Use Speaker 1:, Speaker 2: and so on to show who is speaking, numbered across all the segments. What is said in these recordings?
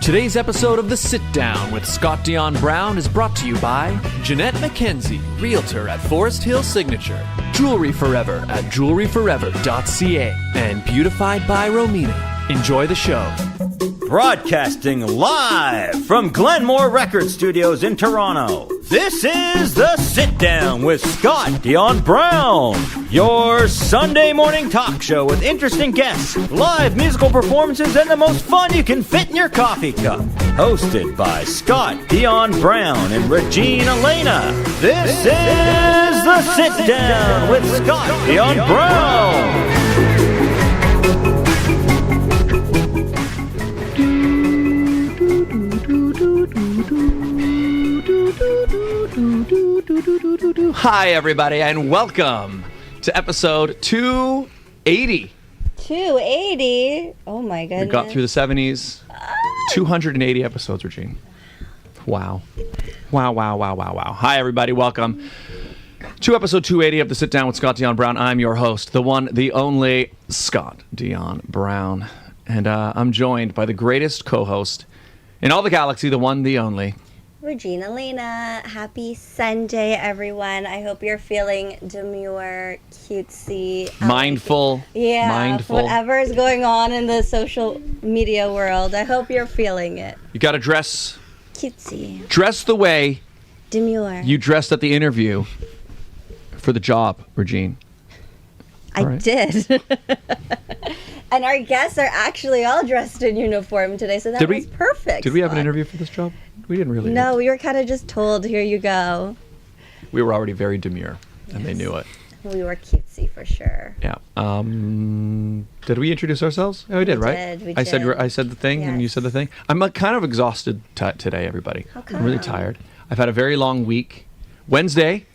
Speaker 1: Today's episode of The Sit Down with Scott Dion Brown is brought to you by Jeanette McKenzie, Realtor at Forest Hill Signature, Jewelry Forever at jewelryforever.ca, and Beautified by Romina. Enjoy the show.
Speaker 2: Broadcasting live from Glenmore Record Studios in Toronto, this is The Sit Down with Scott Dion Brown, your Sunday morning talk show with interesting guests, live musical performances, and the most fun you can fit in your coffee cup. Hosted by Scott Dion Brown and Regine Alaina, this is The Sit Down with Scott Dion Brown.
Speaker 1: Hi, everybody, and welcome to episode 280.
Speaker 3: 280? Oh, my goodness.
Speaker 1: We got through the 70s. 280 episodes, Regine. Wow. Wow. Hi, everybody. Welcome to episode 280 of The Sit Down with Scott Dion Brown. I'm your host, the one, the only Scott Dion Brown. And I'm joined by the greatest co-host in all the galaxy, the one, the only
Speaker 3: Regine Alaina. Happy Sunday, everyone. I hope you're feeling demure, cutesy,
Speaker 1: mindful.
Speaker 3: Mindful. Whatever is going on in the social media world, I hope you're feeling it.
Speaker 1: You got to dress
Speaker 3: cutesy.
Speaker 1: Dress the way
Speaker 3: demure
Speaker 1: you dressed at the interview for the job, Regine.
Speaker 3: I did. And our guests are actually all dressed in uniform today, so that was perfect.
Speaker 1: Did we have an interview for this job? We didn't really.
Speaker 3: No, we were kind of just told, here you go.
Speaker 1: We were already very demure, and they knew it.
Speaker 3: We were cutesy for sure.
Speaker 1: Yeah. Did we introduce ourselves? Oh, we did, right?
Speaker 3: We
Speaker 1: I
Speaker 3: did.
Speaker 1: I said the thing, and you said the thing. I'm kind of exhausted today, everybody.
Speaker 3: How come?
Speaker 1: I'm really tired. I've had a very long week. Wednesday,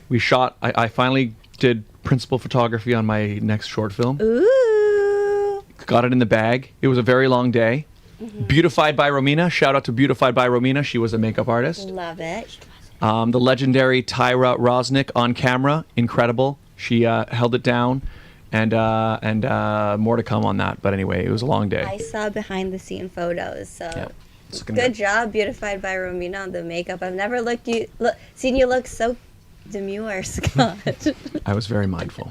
Speaker 1: we shot. I finally did principal photography on my next short film.
Speaker 3: Ooh.
Speaker 1: Got it in the bag. It was a very long day. Mm-hmm. Beautified by Romina. Shout out to Beautified by Romina. She was a makeup artist.
Speaker 3: Love it.
Speaker 1: The legendary Tyra Rosnick on camera. Incredible. She held it down. And more to come on that. But anyway, it was a long day.
Speaker 3: I saw behind the scene photos. So
Speaker 1: yeah,
Speaker 3: good job, Beautified by Romina, on the makeup. I've never seen you look so demure, Scott.
Speaker 1: I was very mindful.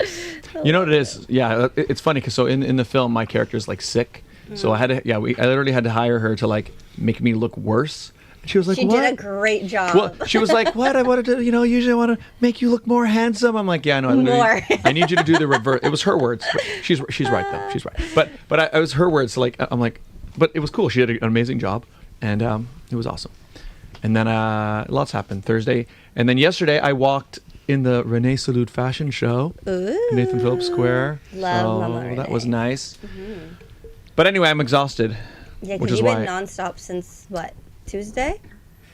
Speaker 1: You know what it is? Yeah, it's funny because in the film my character is like sick, so I literally had to hire her to like make me look worse. And she was like,
Speaker 3: she
Speaker 1: "What?"
Speaker 3: did a great job.
Speaker 1: Well, she was like, "What? I wanted to, usually I want to make you look more handsome." I'm like, "Yeah, I know. I need you to do the reverse." It was her words. But she's right though. She's right. But it was her words. So like I'm like, but it was cool. She did an amazing job, and it was awesome. And then lots happened Thursday. And then yesterday, I walked in the Renee Salute fashion show, Nathan Phillips Square.
Speaker 3: Love Mama Renee.
Speaker 1: That was nice. Mm-hmm. But anyway, I'm exhausted.
Speaker 3: Yeah, because you've been nonstop since, what, Tuesday?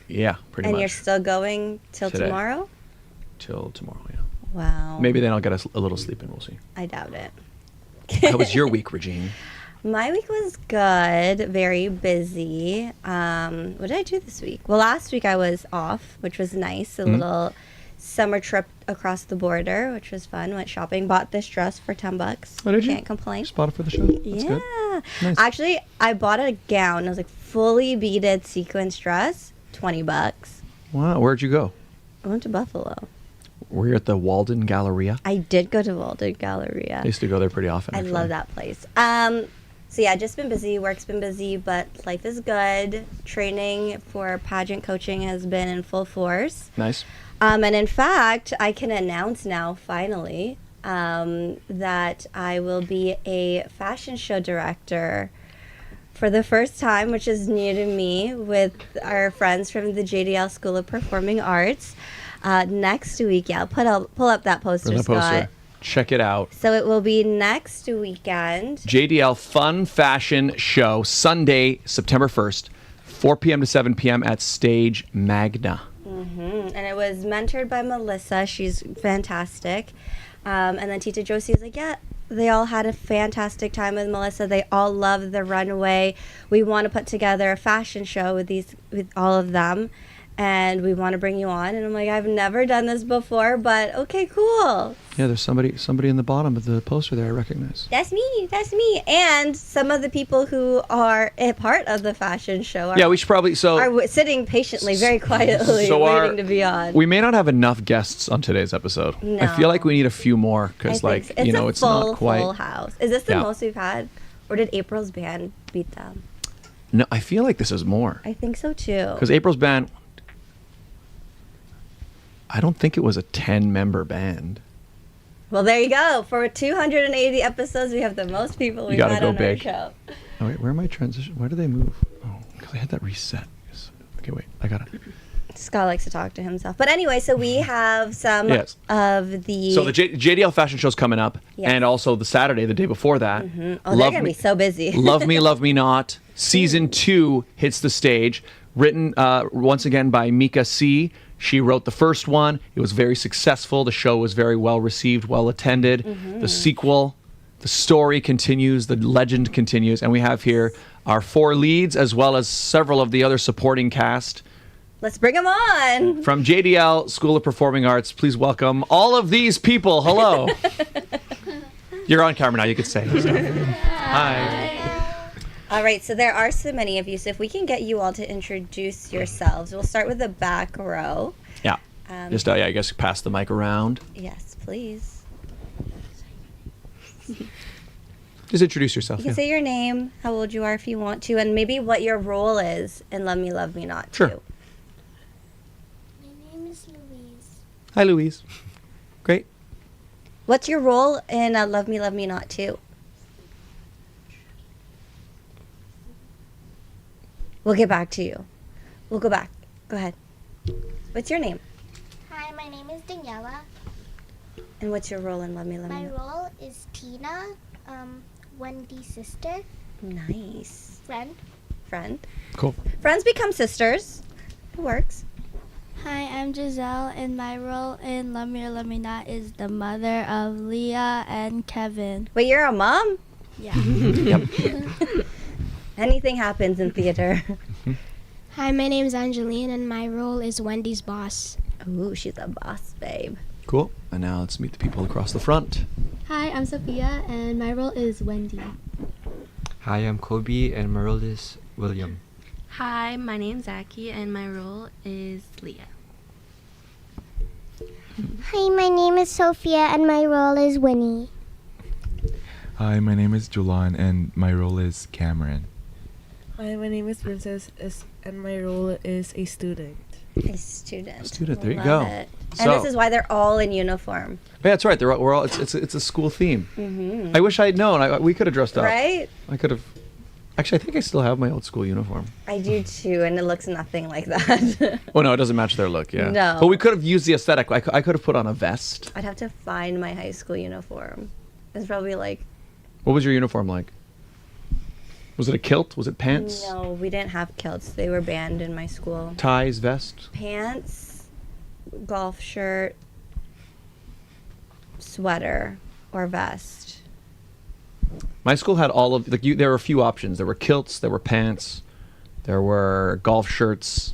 Speaker 1: Yeah, pretty much.
Speaker 3: And you're still going till
Speaker 1: today.
Speaker 3: Tomorrow?
Speaker 1: Till tomorrow, yeah.
Speaker 3: Wow.
Speaker 1: Maybe then I'll get a little sleep in, we'll see.
Speaker 3: I doubt it.
Speaker 1: How was your week, Regine?
Speaker 3: My week was good, very busy. What did I do this week? Well, last week I was off, which was nice. A little summer trip across the border, which was fun. Went shopping, bought this dress for $10.
Speaker 1: Oh, did you?
Speaker 3: Can't complain.
Speaker 1: Just bought it for the show? That's
Speaker 3: yeah.
Speaker 1: Good. Nice.
Speaker 3: Actually, I bought a gown. It was like fully beaded sequins dress, $20.
Speaker 1: Wow, where'd you go?
Speaker 3: I went to Buffalo.
Speaker 1: Were you at the Walden Galleria?
Speaker 3: I did go to Walden Galleria.
Speaker 1: I used to go there pretty often.
Speaker 3: I love that place. So yeah, just been busy. Work's been busy, but life is good. Training for pageant coaching has been in full force.
Speaker 1: Nice.
Speaker 3: And in fact, I can announce now, finally, that I will be a fashion show director for the first time, which is new to me, with our friends from the JDL School of Performing Arts. Next week, yeah, I'll pull up that poster, Scott.
Speaker 1: Check it out.
Speaker 3: So it will be next weekend.
Speaker 1: JDL Fun Fashion Show, Sunday, September 1st, 4 p.m. to 7 p.m. at Stage Magna.
Speaker 3: Mm-hmm. And it was mentored by Melissa. She's fantastic. And then Tita Josie was like, yeah, they all had a fantastic time with Melissa. They all loved the runway. We want to put together a fashion show with all of them. and we want to bring you on. And I'm like, I've never done this before, but okay, cool.
Speaker 1: Yeah, there's somebody in the bottom of the poster there I recognize.
Speaker 3: That's me. And some of the people who are a part of the fashion show are,
Speaker 1: We should probably
Speaker 3: are sitting patiently, very quietly, waiting to be on.
Speaker 1: We may not have enough guests on today's episode.
Speaker 3: No.
Speaker 1: I feel like we need a few more because, like,
Speaker 3: so. It's
Speaker 1: it's not quite.
Speaker 3: Full house. Is this the most we've had, or did April's band beat them?
Speaker 1: No, I feel like this is more.
Speaker 3: I think so too.
Speaker 1: Because April's band, I don't think it was a 10-member band.
Speaker 3: Well, there you go. For 280 episodes, we have the most people we've had on our show.
Speaker 1: Oh, wait, where am I transition? Where do they move? Oh, because I had that reset. Okay, wait, I got it.
Speaker 3: Scott likes to talk to himself. But anyway, so we have some of the...
Speaker 1: So the JDL fashion show's coming up, and also the Saturday, the day before that.
Speaker 3: Oh, they're going to be so busy.
Speaker 1: Love Me Not. Season 2 hits the stage, written once again by Mika C. She wrote the first one. It was very successful. The show was very well received, well attended. The sequel, the story continues, the legend continues, and we have here our 4 leads as well as several of the other supporting cast.
Speaker 3: Let's bring them on.
Speaker 1: From JDL School of Performing Arts, please welcome all of these people. Hello. You're on camera now. You could say. So. Hi.
Speaker 3: All right, so there are so many of you. So if we can get you all to introduce yourselves. We'll start with the back row.
Speaker 1: Yeah. I guess pass the mic around.
Speaker 3: Yes, please.
Speaker 1: Just introduce yourself.
Speaker 3: You can say your name, how old you are if you want to, and maybe what your role is in Love Me Not
Speaker 1: Sure.
Speaker 3: too.
Speaker 4: My name is Louise.
Speaker 1: Hi, Louise. Great.
Speaker 3: What's your role in Love Me Not too? We'll get back to you. We'll go back. Go ahead. What's your name?
Speaker 4: Hi, my name is Daniela.
Speaker 3: And what's your role in Love Me
Speaker 4: My
Speaker 3: Not?
Speaker 4: role is Tina, Wendy's sister,
Speaker 3: Nice. Friend.
Speaker 1: Cool.
Speaker 3: Friends become sisters. It works.
Speaker 5: Hi, I'm Giselle, and my role in Love Me or Love Me Not is the mother of Leah and Kevin.
Speaker 3: Wait, you're a mom?
Speaker 5: Yeah.
Speaker 1: Yep.
Speaker 3: Anything happens in theater.
Speaker 6: Hi, my name is Angeline, and my role is Wendy's boss.
Speaker 3: Ooh, she's a boss, babe.
Speaker 1: Cool. And now let's meet the people across the front.
Speaker 7: Hi, I'm Sophia, and my role is Wendy.
Speaker 8: Hi, I'm Kobe, and my role is William.
Speaker 7: Hi, my name's Zaki, and my role is Leah.
Speaker 4: Hi, my name is Sophia, and my role is Winnie.
Speaker 9: Hi, my name is Julan, and my role is Cameron.
Speaker 10: Hi, my name is Princess, and my role is a student.
Speaker 3: A student.
Speaker 1: There you
Speaker 3: Love
Speaker 1: go.
Speaker 3: it.
Speaker 1: So-
Speaker 3: And this is why they're all in uniform.
Speaker 1: Yeah, that's right. We're all. It's a school theme.
Speaker 3: Mm-hmm.
Speaker 1: I wish I had known. We could have dressed up.
Speaker 3: Right?
Speaker 1: I could have. Actually, I think I still have my old school uniform.
Speaker 3: I do too, and it looks nothing like that.
Speaker 1: Oh no, it doesn't match their look. Yeah.
Speaker 3: No.
Speaker 1: But we could have used the aesthetic. I could have put on a vest.
Speaker 3: I'd have to find my high school uniform. It's probably like...
Speaker 1: What was your uniform like? Was it a kilt? Was it pants?
Speaker 3: No, we didn't have kilts. They were banned in my school.
Speaker 1: Ties, vest?
Speaker 3: Pants, golf shirt, sweater, or vest.
Speaker 1: My school had all of there were a few options. There were kilts, there were pants, there were golf shirts,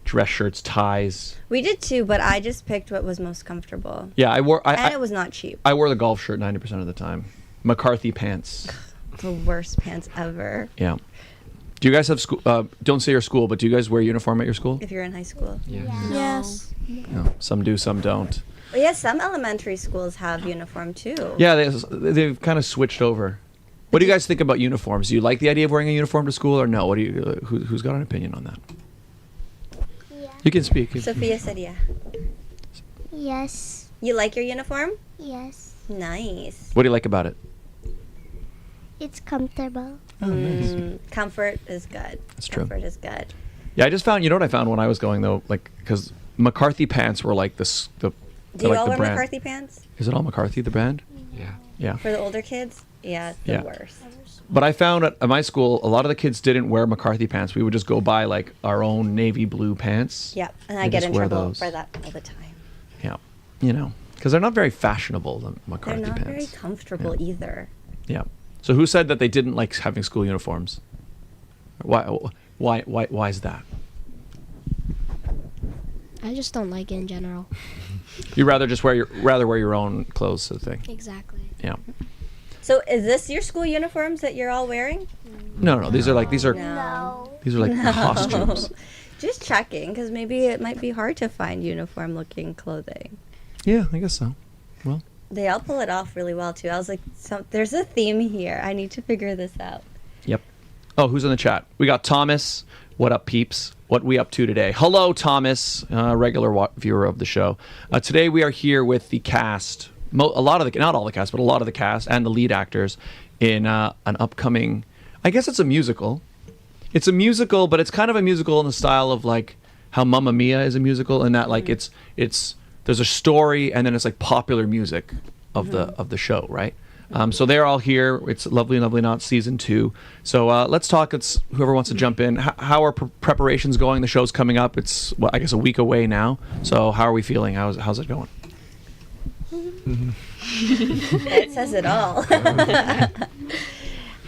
Speaker 1: dress shirts, ties.
Speaker 3: We did too, but I just picked what was most comfortable.
Speaker 1: Yeah, I wore.
Speaker 3: And it was not cheap.
Speaker 1: I wore the golf shirt 90% of the time. McCarthy pants.
Speaker 3: The worst pants ever.
Speaker 1: Yeah. Do you guys have school? Don't say your school, but do you guys wear uniform at your school?
Speaker 3: If you're in high school.
Speaker 5: Yes.
Speaker 1: No. Some do, some don't.
Speaker 3: But yeah, some elementary schools have uniform too.
Speaker 1: Yeah, they've kind of switched over. What do you guys think about uniforms? Do you like the idea of wearing a uniform to school, or no? What do you? Who's got an opinion on that?
Speaker 4: Yeah.
Speaker 1: You can speak.
Speaker 3: Sophia said yeah.
Speaker 4: Yes.
Speaker 3: You like your uniform?
Speaker 4: Yes.
Speaker 3: Nice.
Speaker 1: What do you like about it?
Speaker 4: It's comfortable.
Speaker 1: Oh, nice.
Speaker 3: Comfort is good.
Speaker 1: That's true.
Speaker 3: Comfort is good.
Speaker 1: Yeah, I just found. You know what I found when I was going though, like because McCarthy pants were like the.
Speaker 3: Do you
Speaker 1: like
Speaker 3: all
Speaker 1: the
Speaker 3: wear
Speaker 1: brand.
Speaker 3: McCarthy pants?
Speaker 1: Is it all McCarthy the brand?
Speaker 8: Yeah.
Speaker 1: Yeah.
Speaker 3: For the older kids? Yeah, it's the
Speaker 1: Yeah.
Speaker 3: worst.
Speaker 1: But I found at my school, a lot of the kids didn't wear McCarthy pants. We would just go buy like our own navy blue pants.
Speaker 3: Yep, and
Speaker 1: They
Speaker 3: I get
Speaker 1: just
Speaker 3: in
Speaker 1: wear
Speaker 3: trouble
Speaker 1: those.
Speaker 3: for that all the time.
Speaker 1: Yeah. You know, because they're not very fashionable, the McCarthy
Speaker 3: They're not
Speaker 1: pants.
Speaker 3: very comfortable either.
Speaker 1: Yeah. So who said that they didn't like having school uniforms? Why is that?
Speaker 6: I just don't like it in general.
Speaker 1: You rather just wear your own clothes, sort of thing.
Speaker 6: Exactly.
Speaker 1: Yeah.
Speaker 3: So is this your school uniforms that you're all wearing?
Speaker 1: No. These are
Speaker 3: No.
Speaker 1: costumes.
Speaker 3: Just checking, because maybe it might be hard to find uniform-looking clothing.
Speaker 1: Yeah, I guess so. Well,
Speaker 3: They all pull it off really well too. I was like, there's a theme here. I need to figure this out.
Speaker 1: yep. Oh, who's in the chat? We got Thomas. What up, peeps? What we up to today? Hello, Thomas, regular viewer of the show. Today we are here with the cast. Not all the cast, but a lot of the cast and the lead actors in an upcoming. I guess it's a musical. It's a musical, but it's kind of a musical in the style of like how Mamma Mia is a musical, in that like it's there's a story and then it's like popular music of the show, right? So they're all here. It's Lovely Not season 2. So let's talk. It's whoever wants to jump in. How are preparations going? The show's coming up. It's I guess a week away now. So how are we feeling? How's it going?
Speaker 3: It says it all.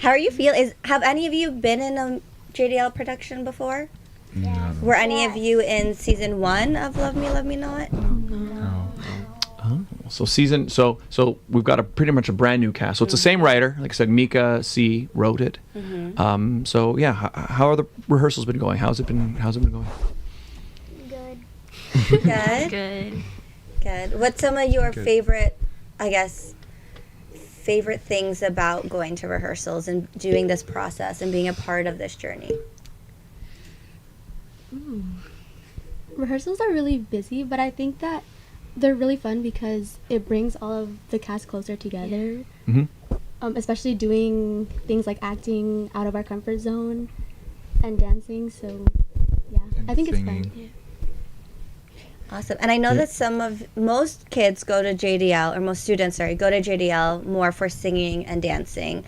Speaker 3: How are you feeling? Have any of you been in a JDL production before?
Speaker 9: No.
Speaker 3: Were any of you in season 1 of Love Me Not?
Speaker 9: No.
Speaker 1: So we've got pretty much a brand new cast. So it's the same writer. Like I said, Mika C wrote it. So yeah, how are the rehearsals been going? How's it been going?
Speaker 3: Good.
Speaker 7: Good.
Speaker 3: Good. What's some of your favorite things about going to rehearsals and doing this process and being a part of this journey?
Speaker 11: Rehearsals are really busy, but I think that they're really fun because it brings all of the cast closer together. Especially doing things like acting out of our comfort zone and dancing. So yeah,
Speaker 9: And
Speaker 11: I think
Speaker 9: singing.
Speaker 11: it's fun.
Speaker 3: Awesome. And I know that most kids go to JDL, or most students, go to JDL more for singing and dancing.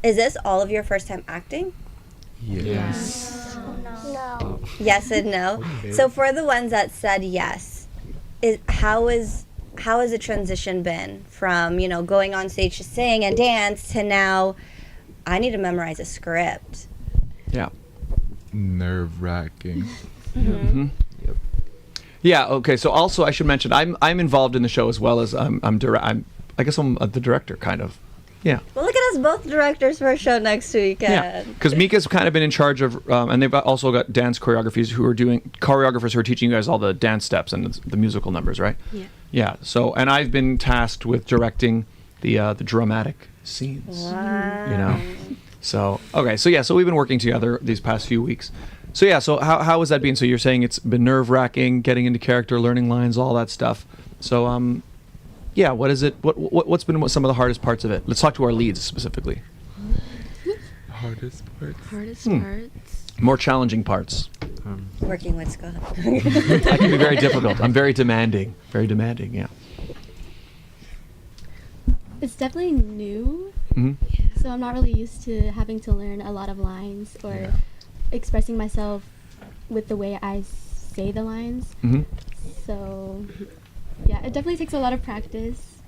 Speaker 3: Is this all of your first time acting?
Speaker 9: Yes.
Speaker 4: No.
Speaker 3: Yes and no. So for the ones that said yes, how has the transition been from, going on stage to sing and dance to now I need to memorize a script?
Speaker 1: Yeah.
Speaker 9: Nerve-wracking.
Speaker 1: Yeah. Okay. So also I should mention I'm involved in the show as well as I guess I'm the director, kind of. Yeah.
Speaker 3: Well, look at us both directors for a show next weekend.
Speaker 1: Yeah. Because Mika's kind of been in charge of, and they've also got dance choreographers who are teaching you guys all the dance steps and the musical numbers, right?
Speaker 7: Yeah.
Speaker 1: Yeah. So, and I've been tasked with directing the dramatic scenes.
Speaker 3: Wow.
Speaker 1: So okay. So yeah. So we've been working together these past few weeks. So yeah. So how has that been? So you're saying it's been nerve-wracking, getting into character, learning lines, all that stuff. So yeah. What is it? What's been some of the hardest parts of it? Let's talk to our leads specifically.
Speaker 9: Hardest parts.
Speaker 7: Parts.
Speaker 1: More challenging parts.
Speaker 3: Working with Scott.
Speaker 1: That can be very difficult. I'm very demanding. Very demanding. Yeah.
Speaker 11: It's definitely new, so I'm not really used to having to learn a lot of lines or expressing myself with the way I say the lines. So yeah, it definitely takes a lot of practice.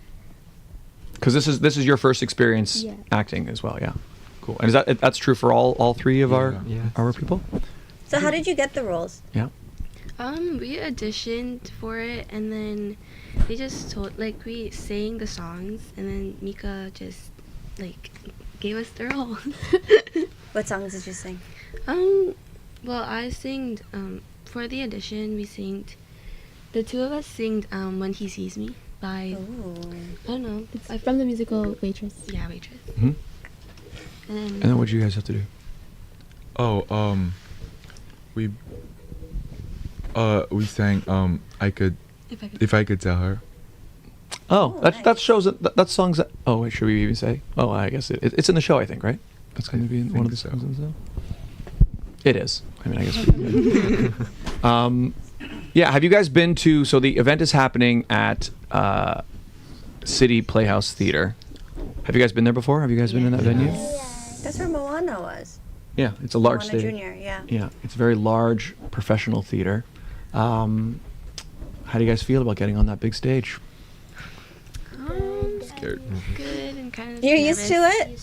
Speaker 1: Because this is your first experience acting as well, yeah. Cool. And that's true for all three of our people?
Speaker 3: So how did you get the roles?
Speaker 1: Yeah.
Speaker 7: We auditioned for it, and then they just we sang the songs, and then Mika just gave us the role.
Speaker 3: What songs did you sing?
Speaker 7: Well, I sang for the audition. The two of us sing "When He Sees Me" by I don't know.
Speaker 11: It's from the musical Waitress.
Speaker 7: Yeah, Waitress.
Speaker 1: And then what did you guys have to do?
Speaker 9: We sang If I Could Tell Her.
Speaker 1: Oh, that shows that song's. Oh wait, should we even say? Oh, I guess it's in the show, I think, right? That's going to be one of the songs in the show. It is. I mean, I guess. Yeah. Have you guys been to? So the event is happening at City Playhouse Theater. Have you guys been there before? Have you guys been in that venue?
Speaker 3: That's where Moana was.
Speaker 1: Yeah, it's a large
Speaker 3: Moana
Speaker 1: theater.
Speaker 3: Junior, yeah.
Speaker 1: Yeah, it's a very large professional theater. How do you guys feel about getting on that big stage?
Speaker 9: Scared.
Speaker 7: Good and kind of.
Speaker 3: You're
Speaker 7: nervous.
Speaker 3: used to it?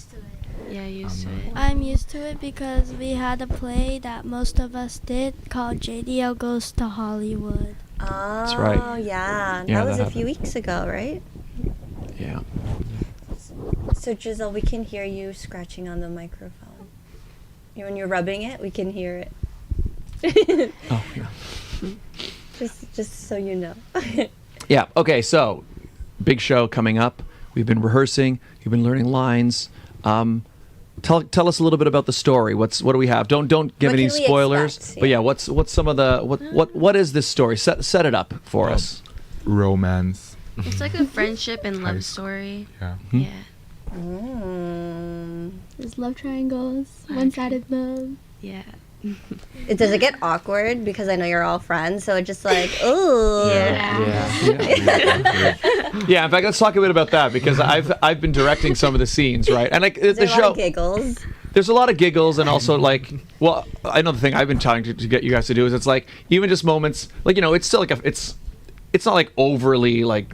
Speaker 7: Yeah, used to it.
Speaker 5: I'm used to it because we had a play that most of us did called JDL Goes to Hollywood.
Speaker 1: That's right.
Speaker 3: Oh, yeah.
Speaker 1: Yeah,
Speaker 3: That was
Speaker 1: that
Speaker 3: a few weeks ago, right?
Speaker 1: Yeah.
Speaker 3: So, Giselle, we can hear you scratching on the microphone. When you're rubbing it, we can hear it.
Speaker 1: Oh, yeah.
Speaker 3: Just so you know.
Speaker 1: Yeah. Okay. So, big show coming up. We've been rehearsing. You've been learning lines. Tell us a little bit about the story. What do we have? Don't give any spoilers.
Speaker 3: Expect?
Speaker 1: But yeah, what's some of the what is this story? Set it up for us.
Speaker 9: Romance.
Speaker 7: It's like a friendship and love story.
Speaker 9: Yeah.
Speaker 7: Yeah.
Speaker 11: There's love triangles, one-sided love.
Speaker 7: Yeah.
Speaker 3: Does it get awkward? Because I know you're all friends, so it's just like, ooh.
Speaker 1: Yeah. In fact, let's talk a bit about that because I've been directing some of the scenes, right? And like the show.
Speaker 3: A lot of giggles.
Speaker 1: There's a lot of giggles and also like, well, I know the thing I've been trying to get you guys to do is it's like even just moments like it's still like it's not like overly like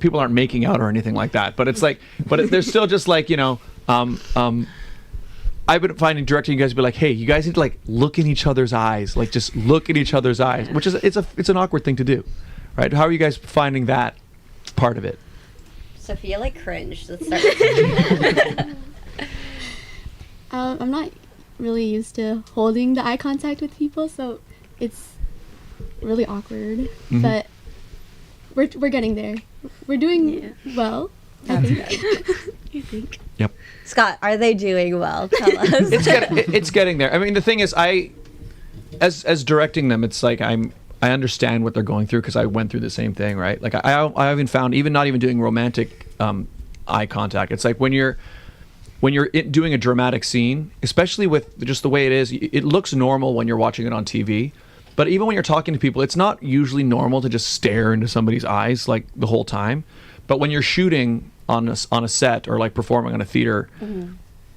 Speaker 1: people aren't making out or anything like that, but it's like there's still just like I've been finding directing you guys to be like, hey, you guys need to like look in each other's eyes, like just look in each other's eyes, which is it's an awkward thing to do, right? How are you guys finding that part of it?
Speaker 3: Sophia like cringed. Let's start.
Speaker 11: I'm not really used to holding the eye contact with people, so it's really awkward.
Speaker 1: Mm-hmm.
Speaker 11: But we're getting there. We're doing well. I think.
Speaker 7: You think?
Speaker 1: Yep.
Speaker 3: Scott, are they doing well? Tell us.
Speaker 1: It's getting there. I mean, the thing is, as directing them, it's like I understand what they're going through because I went through the same thing, right? Like I haven't found even not even doing romantic eye contact. It's like when you're doing a dramatic scene, especially with just the way it is, it looks normal when you're watching it on TV. But even when you're talking to people, it's not usually normal to just stare into somebody's eyes like the whole time. But when you're shooting on a set or like performing on a theater,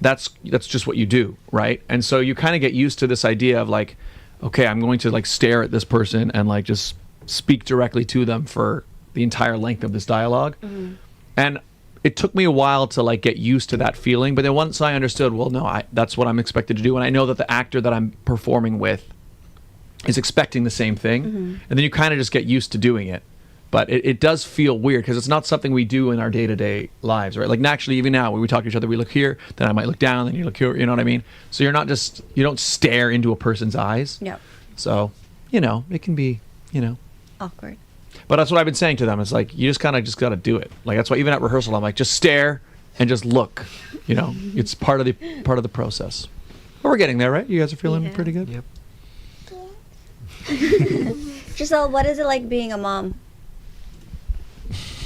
Speaker 1: that's just what you do, right? And so you kind of get used to this idea of like, okay, I'm going to like stare at this person and like just speak directly to them for the entire length of this dialogue. And it took me a while to like get used to that feeling, but then once I understood, well, no, that's what I'm expected to do, and I know that the actor that I'm performing with is expecting the same thing, and then you kind of just get used to doing it. But it does feel weird because it's not something we do in our day-to-day lives, right? Like naturally, even now when we talk to each other, we look here, then I might look down, then you look here, you know what I mean? So you don't stare into a person's eyes.
Speaker 3: Yep.
Speaker 1: So, it can be,
Speaker 3: Awkward.
Speaker 1: But that's what I've been saying to them. It's like, you just kind of just got to do it. Like, that's why even at rehearsal, I'm like, just stare and just look, it's part of the process. But we're getting there, right? You guys are feeling pretty good?
Speaker 8: Yep.
Speaker 3: Giselle, what is it like being a mom?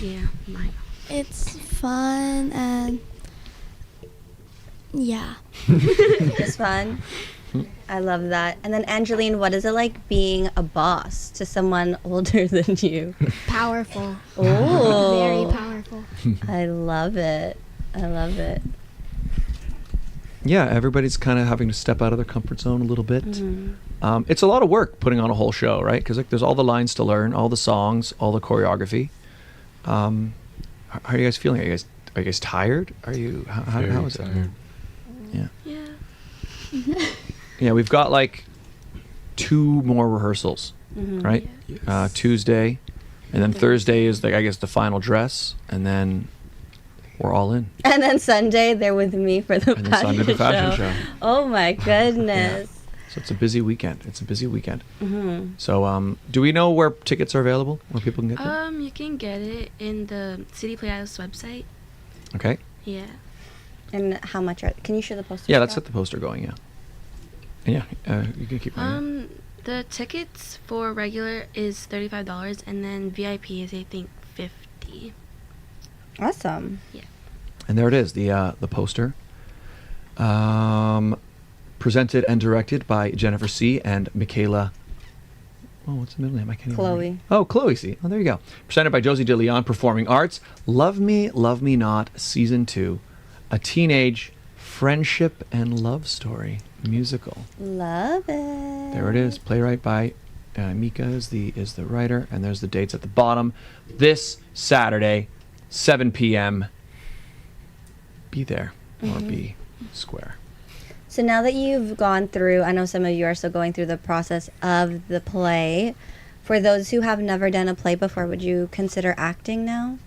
Speaker 7: Yeah, mine.
Speaker 5: It's fun and yeah.
Speaker 3: It's fun. I love that. And then Angeline, what is it like being a boss to someone older than you?
Speaker 6: Powerful.
Speaker 3: Oh,
Speaker 6: Very powerful.
Speaker 3: I love it.
Speaker 1: Yeah, everybody's kind of having to step out of their comfort zone a little bit. It's a lot of work putting on a whole show, right? Because like, there's all the lines to learn, all the songs, all the choreography. How are you guys feeling? Are you guys tired? Are you? How is it?
Speaker 9: Tired.
Speaker 1: Yeah.
Speaker 7: Yeah.
Speaker 1: Yeah, we've got like 2 more rehearsals, right?
Speaker 9: Yes.
Speaker 1: Tuesday, and then Thursday is the final dress, and then we're all in.
Speaker 3: And then Sunday, they're with me for the
Speaker 1: And then Sunday, the fashion show.
Speaker 3: Oh my goodness.
Speaker 1: So it's a busy weekend. So do we know where tickets are available? Where people can get them?
Speaker 7: You can get it in the City Playhouse website.
Speaker 1: Okay.
Speaker 7: Yeah.
Speaker 3: And how much can you show the poster?
Speaker 1: Yeah, let's get the poster going. Yeah. And yeah, you can keep going.
Speaker 7: The tickets for regular is $35, and then VIP is I think $50.
Speaker 3: Awesome.
Speaker 7: Yeah.
Speaker 1: And there it is, the poster. Presented and directed by Jennifer C. and Michaela. Oh, what's the middle name? I can't even
Speaker 3: Chloe.
Speaker 1: remember. Oh, Chloe C. Oh, there you go. Presented by Josie De Leon, Performing Arts. Love Me, Love Me Not, Season 2. A teenage friendship and love story musical.
Speaker 3: Love it.
Speaker 1: There it is. Playwright by Mika is the writer, and there's the dates at the bottom. This Saturday, 7 p.m. Be there or be square.
Speaker 3: So now that you've gone through, I know some of you are still going through the process of the play, For those who have never done a play before, would you consider acting now?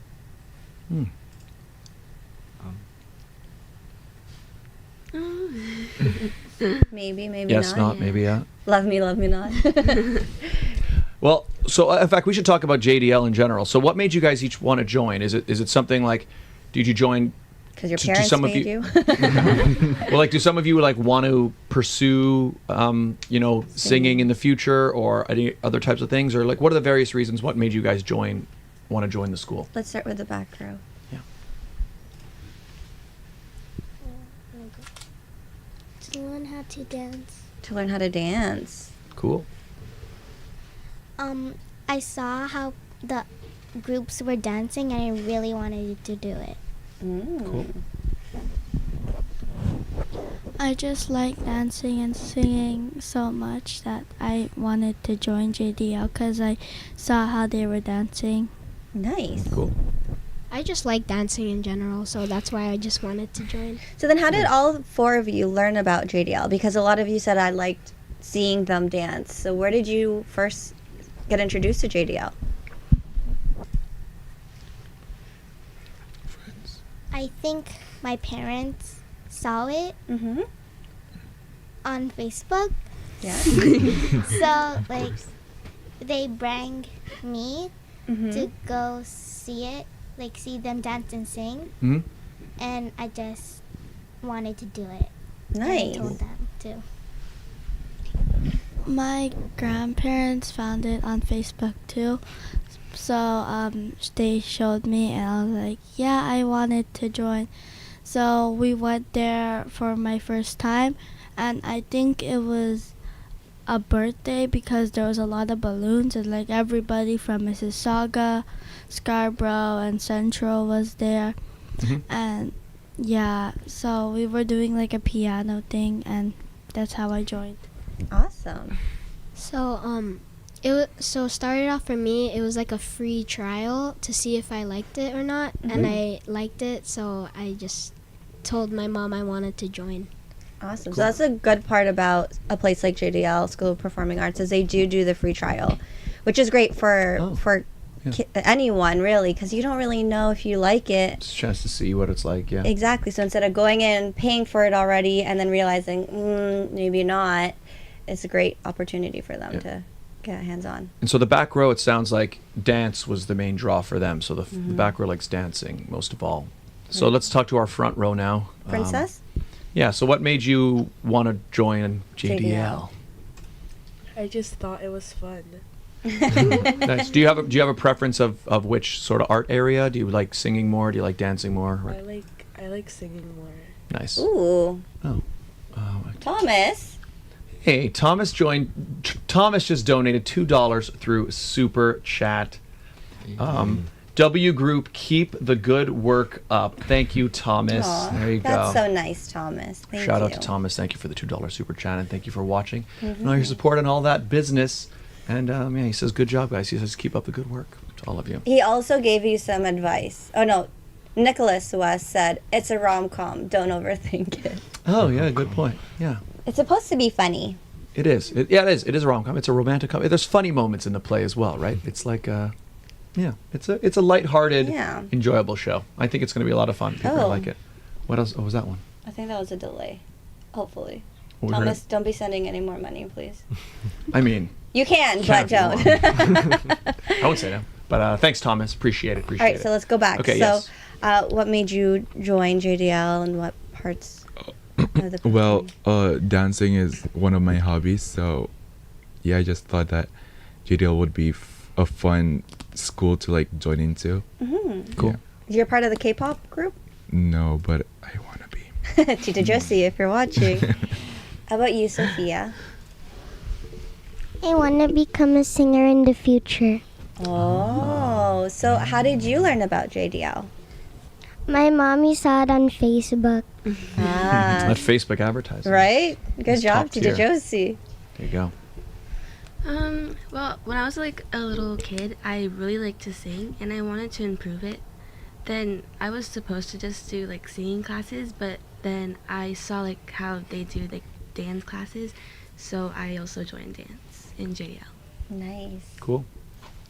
Speaker 3: Maybe
Speaker 1: Yes,
Speaker 3: not.
Speaker 1: maybe yeah.
Speaker 3: Love me not.
Speaker 1: Well, so in fact, we should talk about JDL in general. So what made you guys each want to join? Is it something like, did you join
Speaker 3: because your parents made you?
Speaker 1: Well, like, do some of you like want to pursue, singing in the future, or any other types of things, or like, what are the various reasons? What made you guys want to join the school?
Speaker 3: Let's start with the back row.
Speaker 1: Yeah.
Speaker 4: To learn how to dance.
Speaker 3: To learn how to dance.
Speaker 1: Cool.
Speaker 4: I saw how the groups were dancing and I really wanted to do it.
Speaker 1: Cool.
Speaker 5: I just like dancing and singing so much that I wanted to join JDL because I saw how they were dancing.
Speaker 3: Nice.
Speaker 1: Cool.
Speaker 6: I just like dancing in general, so that's why I just wanted to join.
Speaker 3: So then how did all 4 of you learn about JDL? Because a lot of you said I liked seeing them dance. So where did you first get introduced to JDL?
Speaker 4: I think my parents saw it on Facebook.
Speaker 3: Yeah.
Speaker 4: So, like, they bring me to go see it, like, see them dance and sing. And I just wanted to do it.
Speaker 3: Nice.
Speaker 4: And I told them to.
Speaker 5: My grandparents found it on Facebook too. So they showed me and I was like, yeah, I wanted to join. So we went there for my first time, and I think it was a birthday because there was a lot of balloons and like everybody from Mississauga, Scarborough, and Central was there. And yeah, so we were doing like a piano thing, and that's how I joined.
Speaker 3: Awesome.
Speaker 6: So so started off for me, it was like a free trial to see if I liked it or not, and I liked it, so I just told my mom I wanted to join.
Speaker 3: Awesome. Cool. So that's a good part about a place like JDL, School of Performing Arts, is they do the free trial, which is great for anyone really, because you don't really know if you like it.
Speaker 1: It's a chance to see what it's like. Yeah.
Speaker 3: Exactly. So instead of going in, paying for it already, and then realizing maybe not, it's a great opportunity for them to get hands-on.
Speaker 1: And so the back row, it sounds like dance was the main draw for them. So the back row likes dancing most of all. So let's talk to our front row now.
Speaker 3: Princess?
Speaker 1: Yeah, so what made you want to join JDL?
Speaker 10: I just thought it was fun.
Speaker 1: Nice. Do you have a preference of which sort of art area? Do you like singing more? Do you like dancing more?
Speaker 10: I like singing more.
Speaker 1: Nice.
Speaker 3: Ooh.
Speaker 1: Oh.
Speaker 3: Thomas.
Speaker 1: Hey, Thomas joined. Thomas just donated $2 through Super Chat. W Group, keep the good work up. Thank you, Thomas.
Speaker 3: Aww,
Speaker 1: there you go.
Speaker 3: That's so nice, Thomas. Thank you.
Speaker 1: Shout out to Thomas. Thank you for the $2 Super Chat, and thank you for watching and all your support and all that business. And he says, good job, guys. He says, keep up the good work to all of you.
Speaker 3: He also gave you some advice. Oh, no. Nicholas West said, it's a rom-com. Don't overthink it.
Speaker 1: Oh, yeah, good point. Yeah.
Speaker 3: It's supposed to be funny.
Speaker 1: It is. It is. It is a rom-com. It's a romantic comedy. There's funny moments in the play as well, right? It's like it's a lighthearted, enjoyable show. I think it's going to be a lot of fun. People like it. What else? Oh, was that one?
Speaker 3: I think that was a delay. Hopefully.
Speaker 1: Well,
Speaker 3: Thomas, don't be sending any more money, please.
Speaker 1: I mean...
Speaker 3: You can, but don't.
Speaker 1: I won't say no. But thanks, Thomas. Appreciate it.
Speaker 3: All right, so let's go back.
Speaker 1: Okay,
Speaker 3: so, what made you join JDL and what parts of the
Speaker 9: Well, dancing is one of my hobbies, so yeah, I just thought that JDL would be a fun school to like join into.
Speaker 1: Cool.
Speaker 9: Yeah.
Speaker 3: You're part of the K-pop group?
Speaker 9: No, but I want to be.
Speaker 3: Tita Josie, if you're watching. How about you, Sophia?
Speaker 4: I want to become a singer in the future.
Speaker 3: Oh, so how did you learn about JDL?
Speaker 4: My mommy saw it on Facebook.
Speaker 1: That Facebook advertising.
Speaker 3: Right? Good
Speaker 1: It's
Speaker 3: job,
Speaker 1: top
Speaker 3: Tita
Speaker 1: tier.
Speaker 3: Josie.
Speaker 1: There you go.
Speaker 7: Well, when I was like a little kid, I really liked to sing and I wanted to improve it. Then I was supposed to just do like singing classes, but then I saw like how they do like dance classes, so I also joined dance in JDL.
Speaker 3: Nice.
Speaker 1: Cool.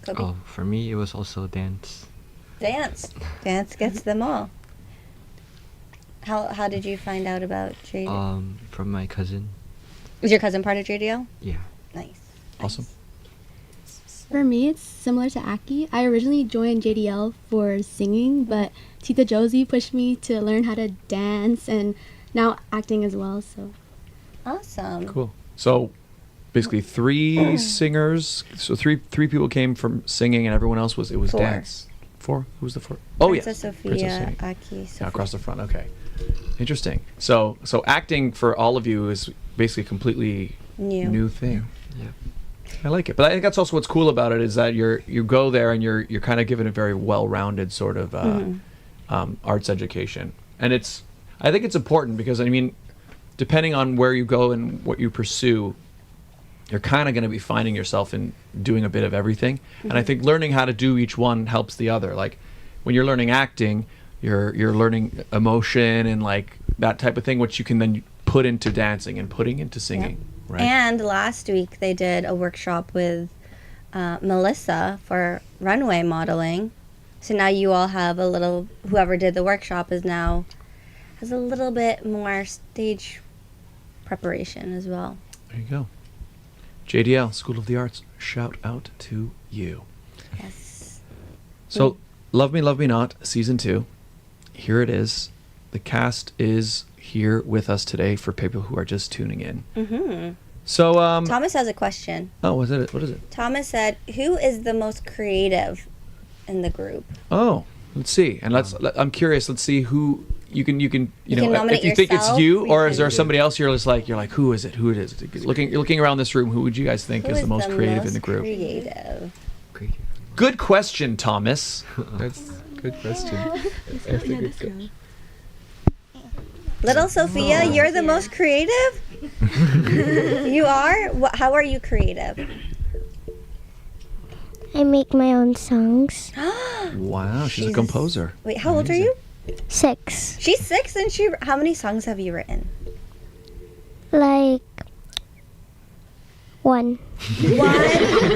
Speaker 3: Kobe?
Speaker 8: For me, it was also dance.
Speaker 3: Dance. Dance gets them all. How did you find out about JDL?
Speaker 8: From my cousin.
Speaker 3: Is your cousin part of JDL?
Speaker 8: Yeah.
Speaker 3: Nice.
Speaker 1: Awesome.
Speaker 11: For me, it's similar to Aki. I originally joined JDL for singing, but Tita Josie pushed me to learn how to dance and now acting as well. So
Speaker 3: awesome.
Speaker 1: Cool. So basically 3 singers. So three people came from singing, and everyone else was
Speaker 3: 4.
Speaker 1: dance. 4? Who was the 4? Oh,
Speaker 3: Princess
Speaker 1: yes.
Speaker 3: Sophia, Aki, Sophia.
Speaker 1: Yeah, across the front. Okay. Interesting. So acting for all of you is basically a completely new thing.
Speaker 8: Yeah.
Speaker 1: I like it, but I think that's also what's cool about it is that you go there and you're kind of given a very well-rounded sort of arts education, and I think it's important because I mean, depending on where you go and what you pursue, you're kind of going to be finding yourself in doing a bit of everything, and I think learning how to do each one helps the other. Like when you're learning acting, you're learning emotion and like that type of thing, which you can then put into dancing and putting into singing.
Speaker 3: Yep.
Speaker 1: Right.
Speaker 3: And last week they did a workshop with Melissa for runway modeling. So now you all have whoever did the workshop has a little bit more stage preparation as well.
Speaker 1: There you go. JDL, School of the Arts, shout out to you.
Speaker 3: Yes.
Speaker 1: So, Love Me, Love Me Not, Season 2. Here it is. The cast is here with us today for people who are just tuning in.
Speaker 3: Mm-hmm.
Speaker 1: So,
Speaker 3: Thomas has a question.
Speaker 1: Oh, what is it?
Speaker 3: Thomas said, "Who is the most creative in the group?"
Speaker 1: Oh, let's see. And I'm curious. Let's see who you can know
Speaker 3: nominate
Speaker 1: if you think it's
Speaker 3: yourself,
Speaker 1: you or is
Speaker 3: can-
Speaker 1: there somebody else you're like who is it? Who it is? You're looking around this room. Who would you guys think
Speaker 3: Who
Speaker 1: is the most creative in the
Speaker 3: most
Speaker 1: group?
Speaker 3: Creative.
Speaker 1: Good question, Thomas.
Speaker 9: That's a good question.
Speaker 3: Little Sophia, you're the most creative? You are? How are you creative?
Speaker 4: I make my own songs.
Speaker 1: Wow, she's a composer.
Speaker 3: Wait, how old are you?
Speaker 4: 6.
Speaker 3: She's 6 and how many songs have you written?
Speaker 4: Like 1.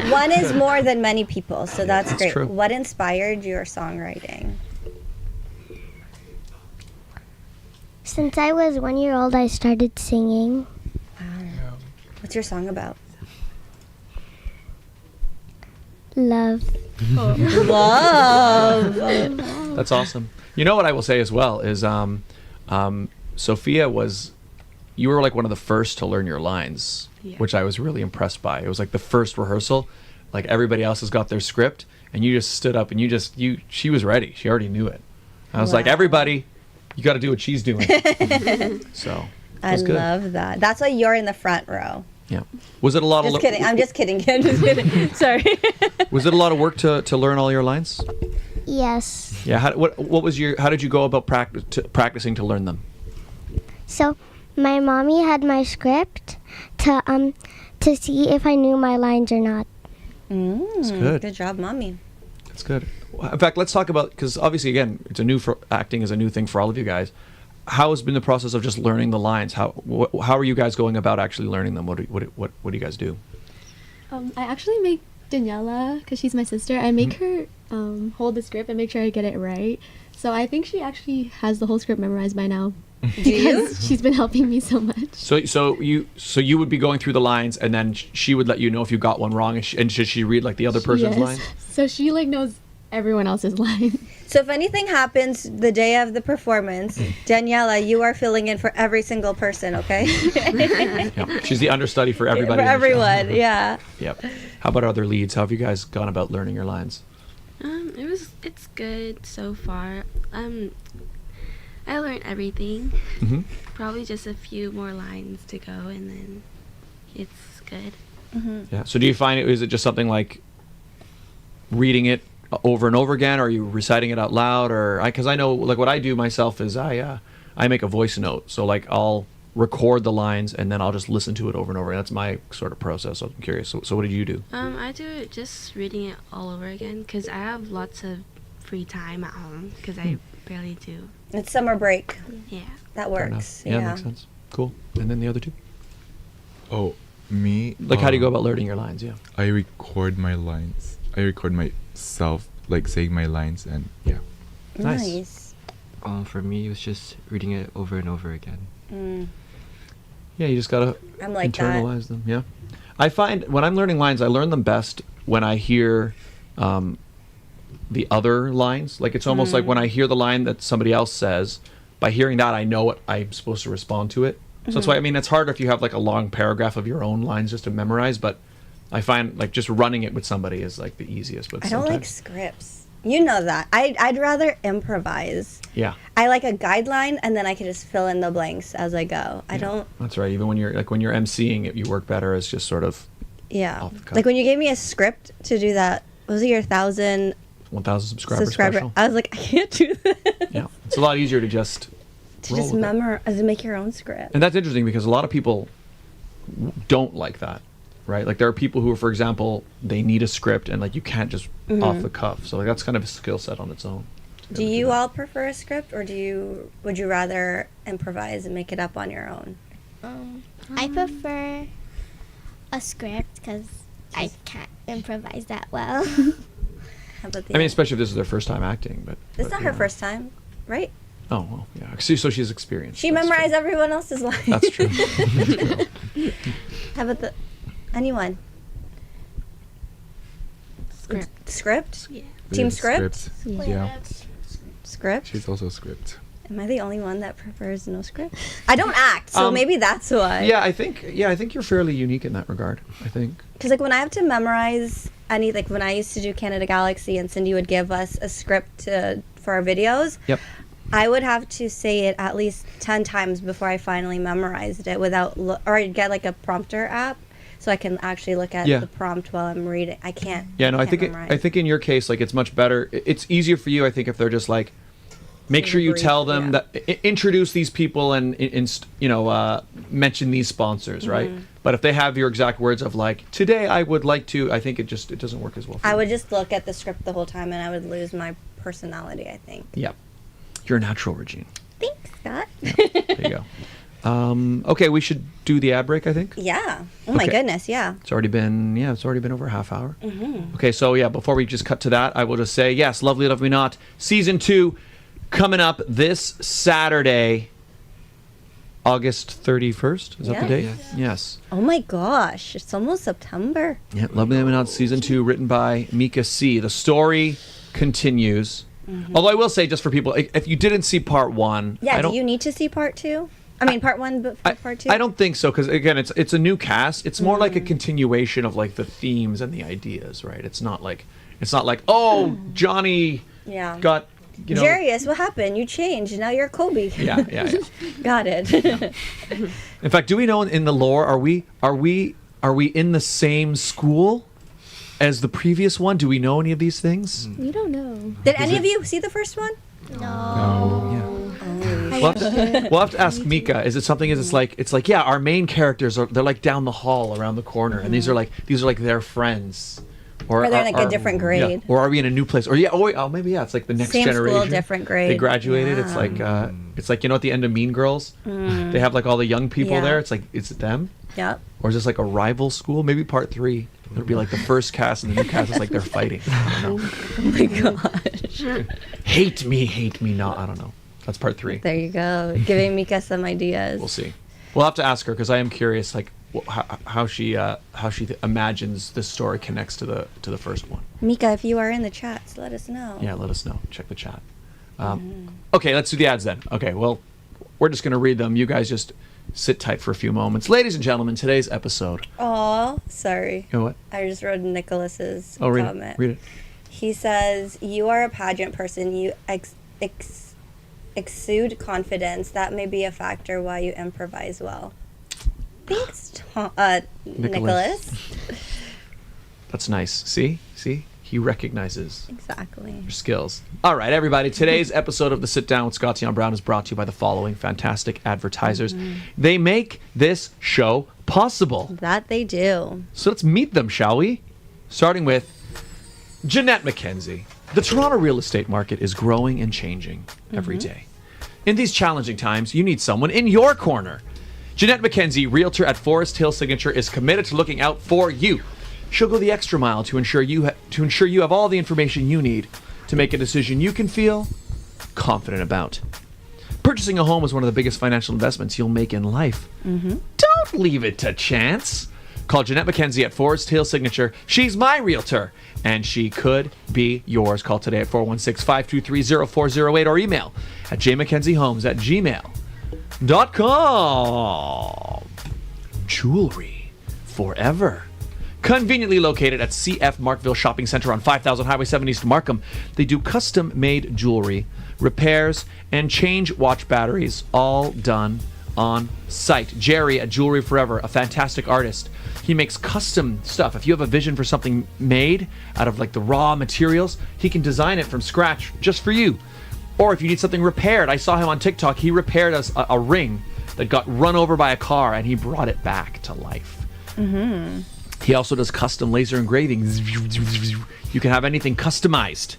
Speaker 3: One is more than many people, so that's great.
Speaker 1: true.
Speaker 3: What inspired your songwriting?
Speaker 4: Since I was 1 year old, I started singing.
Speaker 3: Wow. What's your song about?
Speaker 4: Love.
Speaker 3: Love.
Speaker 1: That's awesome. You know what I will say as well is Sophia you were like one of the first to learn your lines, which I was really impressed by. It was like the first rehearsal, like everybody else has got their script and you just stood up and she was ready. She already knew it. I was like, everybody, you got to do what she's doing. So
Speaker 3: I love that. That's why you're in the front row.
Speaker 1: Yeah. Was it a lot
Speaker 3: Just kidding. I'm just kidding. I'm just kidding. Sorry.
Speaker 1: Was it a lot of work to learn all your lines?
Speaker 4: Yes.
Speaker 1: Yeah. How did you go about practicing to learn them?
Speaker 4: So my mommy had my script to see if I knew my lines or not.
Speaker 1: That's good.
Speaker 3: Good job, mommy.
Speaker 1: That's good. In fact, let's talk about, because obviously, again, acting is a new thing for all of you guys. How has been the process of just learning the lines? How are you guys going about actually learning them? What do you guys do?
Speaker 11: I actually make Daniela, because she's my sister, I make her hold the script and make sure I get it right. So I think she actually has the whole script memorized by now. Because she's been helping me so much.
Speaker 1: So you would be going through the lines, and then she would let you know if you got one wrong, and should she read like the other person's line?
Speaker 11: So she knows everyone else's line.
Speaker 3: So if anything happens the day of the performance, Daniela, you are filling in for every single person, okay?
Speaker 1: Yeah, she's the understudy for everybody.
Speaker 3: For everyone, yeah.
Speaker 1: Yep. How about other leads? How have you guys gone about learning your lines?
Speaker 7: It's good so far. I learned everything.
Speaker 1: Mm-hmm.
Speaker 7: Probably just a few more lines to go, and then it's good.
Speaker 3: Mm-hmm.
Speaker 1: Yeah. So do you find is it just something like reading it over and over again, or are you reciting it out loud, or because I know like what I do myself is I make a voice note, so like I'll record the lines and then I'll just listen to it over and over. That's my sort of process. So I'm curious. So what did you do?
Speaker 7: I do it just reading it all over again because I have lots of free time at home because I barely do.
Speaker 3: It's summer break.
Speaker 7: Yeah.
Speaker 3: That works.
Speaker 1: Yeah, makes sense. Cool. And then the other two?
Speaker 9: Oh, Me?
Speaker 1: Like, how do you go about learning your lines? Yeah.
Speaker 9: I record my lines. I record myself, like, saying my lines, and yeah.
Speaker 3: Nice.
Speaker 8: For me, it was just reading it over and over again.
Speaker 1: Yeah, you just gotta
Speaker 3: I'm like
Speaker 1: internalize them. Yeah. I find when I'm learning lines, I learn them best when I hear the other lines. Like, it's almost like when I hear the line that somebody else says, by hearing that, I know what I'm supposed to respond to it. So that's why, I mean, it's harder if you have like a long paragraph of your own lines just to memorize, but I find like just running it with somebody is like the easiest. But
Speaker 3: I don't like scripts. You know that. I'd rather improvise.
Speaker 1: Yeah.
Speaker 3: I like a guideline, and then I can just fill in the blanks as I go. I don't.
Speaker 1: That's right. Even when you're emceeing it, you work better as just sort of off the cuff.
Speaker 3: Like when you gave me a script to do that, was it your 1,000
Speaker 1: subscriber special?
Speaker 3: I was like, I can't do this.
Speaker 1: Yeah. It's a lot easier to just
Speaker 3: memorize, to make your own script.
Speaker 1: And that's interesting because a lot of people don't like that, right? Like there are people who, for example, they need a script and like you can't just off the cuff. So like that's kind of a skill set on its own.
Speaker 3: Do you all prefer a script, or would you rather improvise and make it up on your own?
Speaker 4: I prefer a script because I can't improvise that well.
Speaker 3: How about
Speaker 1: I mean, especially if this is their first time acting, but
Speaker 3: it's not her first time, right?
Speaker 1: Oh well, yeah. So she's experienced.
Speaker 3: She memorized everyone else's lines.
Speaker 1: That's true.
Speaker 3: How about anyone? Script?
Speaker 7: Yeah.
Speaker 3: Team script?
Speaker 9: Yeah.
Speaker 3: Script?
Speaker 9: She's also script.
Speaker 3: Am I the only one that prefers no script? I don't act, so maybe that's why.
Speaker 1: Yeah, I think you're fairly unique in that regard. I think.
Speaker 3: Because like when I have to memorize like when I used to do Canada Galaxy and Cindy would give us a script for our videos.
Speaker 1: Yep.
Speaker 3: I would have to say it at least 10 times before I finally memorized it or I'd get like a prompter app so I can actually look at the prompt while I'm reading. I can't.
Speaker 1: Yeah, no, I think
Speaker 3: memorize.
Speaker 1: in your case, like it's much better. It's easier for you, I think, if they're just like, make sure you tell them that introduce these people and mention these sponsors, right? But if they have your exact words of like, today I would like to, I think it doesn't work as well.
Speaker 3: I would just look at the script the whole time and I would lose my personality, I think.
Speaker 1: Yeah. You're a natural, Regine.
Speaker 3: Thanks, Scott.
Speaker 1: Yeah, there you go. Okay, we should do the ad break, I think.
Speaker 3: Yeah. Oh my goodness, yeah.
Speaker 1: It's already been over a half hour. Okay, so yeah, before we just cut to that, I will just say, yes, Lovely Love Me Not, season 2 coming up this Saturday, August 31st. Is that the date? Yes.
Speaker 3: Oh my gosh, it's almost September.
Speaker 1: Yeah, Lovely Love Me Not, season 2, written by Mika C. The story continues. Although I will say, just for people, if you didn't see part 1,
Speaker 3: do you need to see part 2? I mean, part 1, but part 2.
Speaker 1: I don't think so, because again, it's a new cast. It's more like a continuation of like the themes and the ideas, right? It's not like oh, Johnny got
Speaker 3: Jarius, what happened? You changed. Now you're Kobe.
Speaker 1: Yeah.
Speaker 3: Got it.
Speaker 1: In fact, do we know in the lore are we in the same school as the previous one? Do we know any of these things?
Speaker 11: We don't know.
Speaker 3: Did any of you see the first one?
Speaker 4: No.
Speaker 1: Yeah. We'll have to ask Mika. Is it something? It's like our main characters they're like down the hall around the corner, and these are like their friends.
Speaker 3: Or they're in like a different grade.
Speaker 1: Yeah. Or are we in a new place? Or maybe it's like the next
Speaker 3: Same
Speaker 1: generation.
Speaker 3: School, different grade.
Speaker 1: They graduated.
Speaker 3: Yeah.
Speaker 1: It's like at the end of Mean Girls, they have like all the young people there. It's like, is it them?
Speaker 3: Yeah.
Speaker 1: Or is this like a rival school? Maybe part 3. It'll be like the first cast and the new cast is like they're fighting. I don't know.
Speaker 3: Oh my gosh.
Speaker 1: Hate me not. I don't know. That's part 3.
Speaker 3: There you go. Giving Mika some ideas.
Speaker 1: We'll see. We'll have to ask her because I am curious, like how she imagines this story connects to the first one.
Speaker 3: Mika, if you are in the chats, let us know.
Speaker 1: Yeah, let us know. Check the chat. Okay, let's do the ads then. Okay, well, we're just gonna read them. You guys just sit tight for a few moments. Ladies and gentlemen, today's episode.
Speaker 3: Oh, sorry.
Speaker 1: You know what?
Speaker 3: I just read Nicholas's
Speaker 1: comment. Read it.
Speaker 3: He says, "You are a pageant person. You exude confidence. That may be a factor why you improvise well." Thanks, Nicholas.
Speaker 1: That's nice. See? He recognizes your skills. All right, everybody. Today's episode of The Sit Down with Scott Dion Brown is brought to you by the following fantastic advertisers. They make this show possible.
Speaker 3: That they do.
Speaker 1: So let's meet them, shall we? Starting with Jeanette McKenzie. The Toronto real estate market is growing and changing every day. In these challenging times, you need someone in your corner. Jeanette McKenzie, Realtor at Forest Hill Signature, is committed to looking out for you. She'll go the extra mile to ensure you have all the information you need to make a decision you can feel confident about. Purchasing a home is one of the biggest financial investments you'll make in life. Don't leave it to chance. Call Jeanette McKenzie at Forest Hill Signature. She's my realtor, and she could be yours. Call today at 416-523-0408 or email at jmckenziehomes@gmail.com. Jewelry forever. Conveniently located at CF Markville Shopping Center on 5000 Highway 7 East Markham, they do custom-made jewelry, repairs, and change watch batteries, all done on site. Jerry at Jewelry Forever, a fantastic artist. He makes custom stuff. If you have a vision for something made out of like the raw materials, he can design it from scratch just for you. Or if you need something repaired, I saw him on TikTok. He repaired a ring that got run over by a car, and he brought it back to life. He also does custom laser engravings. You can have anything customized.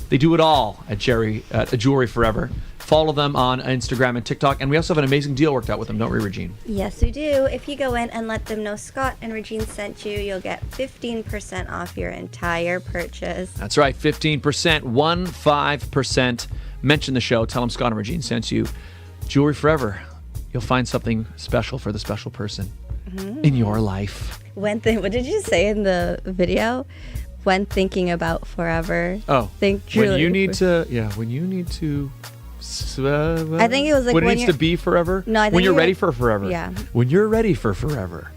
Speaker 1: They do it all at Jewelry Forever. Follow them on Instagram and TikTok. And we also have an amazing deal worked out with them, don't we, Regine?
Speaker 3: Yes, we do. If you go in and let them know Scott and Regine sent you, you'll get 15% off your entire purchase.
Speaker 1: That's right, 15%, 15%. Mention the show. Tell them Scott and Regine sent you. Jewelry Forever. You'll find something special for the special person in your life.
Speaker 3: What did you say in the video? When thinking about forever.
Speaker 1: Oh,
Speaker 3: think truly.
Speaker 1: When you need to.
Speaker 3: I think it was like
Speaker 1: when it
Speaker 3: when
Speaker 1: needs to be forever.
Speaker 3: No, I think
Speaker 1: when you're ready for forever.
Speaker 3: Yeah.
Speaker 1: When you're ready for forever.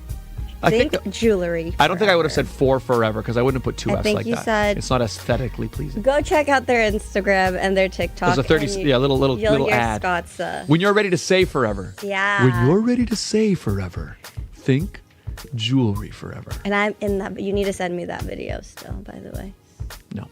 Speaker 1: I think
Speaker 3: jewelry.
Speaker 1: I don't think I would have said for forever because I wouldn't have put two F's
Speaker 3: think
Speaker 1: like
Speaker 3: you
Speaker 1: that.
Speaker 3: said-
Speaker 1: It's not aesthetically pleasing.
Speaker 3: Go check out their Instagram and their TikTok.
Speaker 1: There's a 30 little
Speaker 3: you'll hear
Speaker 1: ad.
Speaker 3: Scott's,
Speaker 1: When you're ready to say forever.
Speaker 3: Yeah.
Speaker 1: When you're ready to say forever, think Jewelry Forever.
Speaker 3: And I'm in that, but you need to send me that video still, by the way.
Speaker 1: No.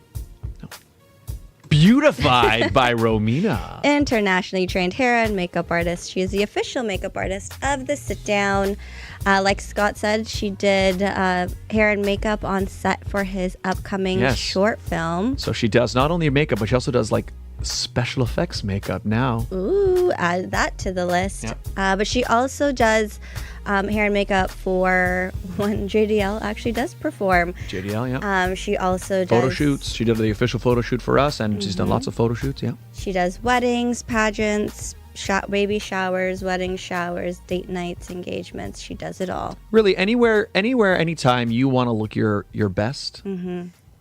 Speaker 1: Beautified by Romina.
Speaker 3: Internationally trained hair and makeup artist. She is the official makeup artist of the Sit Down. Like Scott said, she did hair and makeup on set for his upcoming short film.
Speaker 1: So she does not only makeup, but she also does like special effects makeup now.
Speaker 3: Ooh, add that to the list.
Speaker 1: Yep.
Speaker 3: But she also does hair and makeup for when JDL actually does perform.
Speaker 1: JDL, yeah.
Speaker 3: She also does
Speaker 1: photo shoots. She did the official photo shoot for us, and she's done lots of photo shoots, yeah.
Speaker 3: She does weddings, pageants, baby showers, wedding showers, date nights, engagements. She does it all.
Speaker 1: Really, anywhere, anytime you want to look your best.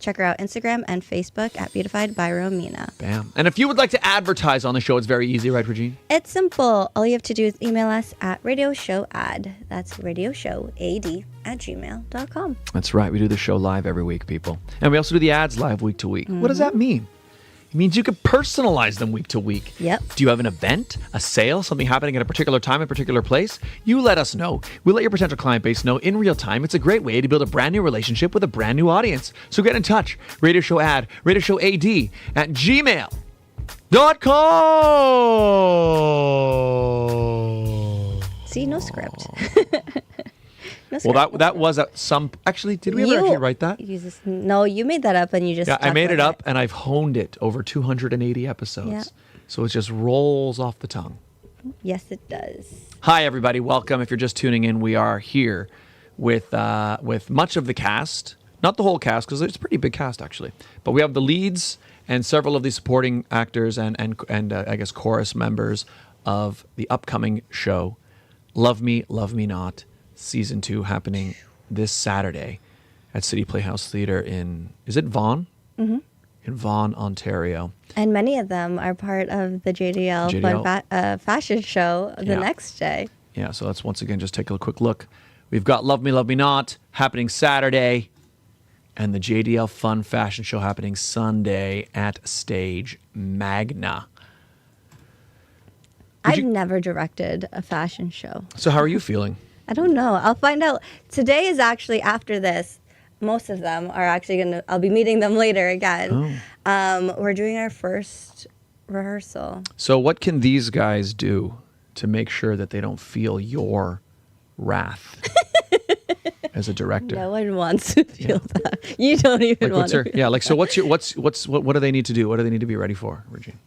Speaker 3: Check her out Instagram and Facebook at Beautified by Romina.
Speaker 1: Bam. And if you would like to advertise on the show, it's very easy, right, Regine?
Speaker 3: It's simple. All you have to do is email us at radioshowad. That's radioshowad@gmail.com.
Speaker 1: That's right. We do the show live every week, people. And we also do the ads live week to week. What does that mean? It means you can personalize them week to week.
Speaker 3: Yep.
Speaker 1: Do you have an event, a sale, something happening at a particular time, a particular place? You let us know. We'll let your potential client base know in real time. It's a great way to build a brand new relationship with a brand new audience. So get in touch. Radio Show Ad, radioshowad@gmail.com.
Speaker 3: See, no script.
Speaker 1: Well, that was some. Actually, did we ever actually write that?
Speaker 3: No, you made that up and you just.
Speaker 1: Yeah, I made it up and I've honed it over 280 episodes.
Speaker 3: Yeah.
Speaker 1: So it just rolls off the tongue.
Speaker 3: Yes, it does.
Speaker 1: Hi, everybody. Welcome. If you're just tuning in, we are here with much of the cast. Not the whole cast, because it's a pretty big cast, actually. But we have the leads and several of the supporting actors and I guess chorus members of the upcoming show, Love Me, Love Me Not, Season 2, happening this Saturday at City Playhouse Theatre in, is it Vaughan? In Vaughan, Ontario.
Speaker 3: And many of them are part of the JDL Fun fashion show the next day.
Speaker 1: Yeah, so let's once again just take a quick look. We've got Love Me, Love Me Not happening Saturday, and the JDL Fun fashion show happening Sunday at Stage Magna.
Speaker 3: I've never directed a fashion show.
Speaker 1: So how are you feeling?
Speaker 3: I don't know. I'll find out. Today is actually after this. Most of them are actually I'll be meeting them later again. We're doing our first rehearsal.
Speaker 1: So what can these guys do to make sure that they don't feel your wrath as a director?
Speaker 3: No one wants to feel that. You don't even want to.
Speaker 1: So what do they need to do? What do they need to be ready for, Regine?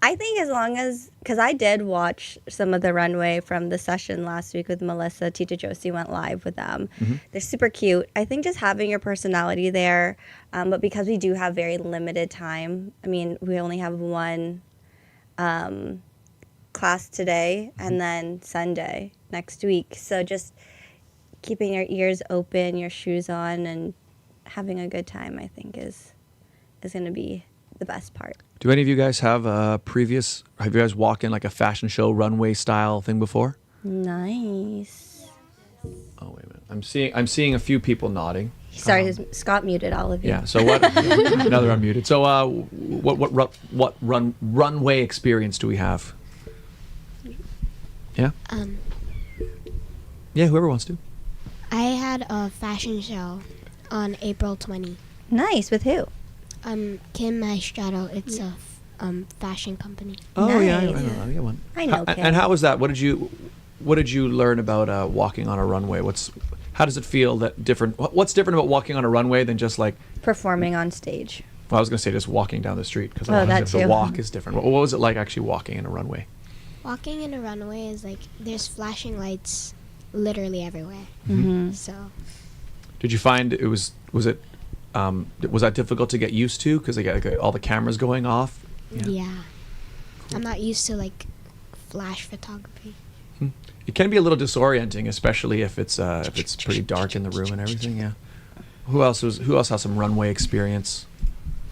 Speaker 3: I think as long as, because I did watch some of the runway from the session last week with Melissa. Tita Josie went live with them. They're super cute. I think just having your personality there, but because we do have very limited time, I mean, we only have one class today and then Sunday next week. So just keeping your ears open, your shoes on, and having a good time, I think, is going to be the best part.
Speaker 1: Do any of you guys have have you guys walked in like a fashion show runway style thing before?
Speaker 3: Nice.
Speaker 1: Oh, wait a minute. I'm seeing a few people nodding.
Speaker 3: Sorry, Scott muted all of you.
Speaker 1: Yeah. So what? Another unmuted. So what runway experience do we have? Yeah. Yeah. Whoever wants to.
Speaker 6: I had a fashion show on April 20.
Speaker 3: Nice. With who?
Speaker 6: Kim Maestrato. It's a fashion company.
Speaker 1: Oh
Speaker 3: Nice.
Speaker 1: yeah, I know. Yeah, one.
Speaker 3: I know Kim.
Speaker 1: And how was that? What did you learn about walking on a runway? How does it feel what's different about walking on a runway than just like
Speaker 3: Performing on stage.
Speaker 1: Well, I was going to say just walking down the street because
Speaker 3: that
Speaker 1: the
Speaker 3: too.
Speaker 1: walk is different. What was it like actually walking in a runway?
Speaker 6: Walking in a runway is like there's flashing lights literally everywhere. So
Speaker 1: Did you find was that difficult to get used to because they got like, all the cameras going off?
Speaker 6: yeah. I'm not used to like flash photography.
Speaker 1: It can be a little disorienting, especially if it's pretty dark in the room and everything. Yeah. Who else has some runway experience?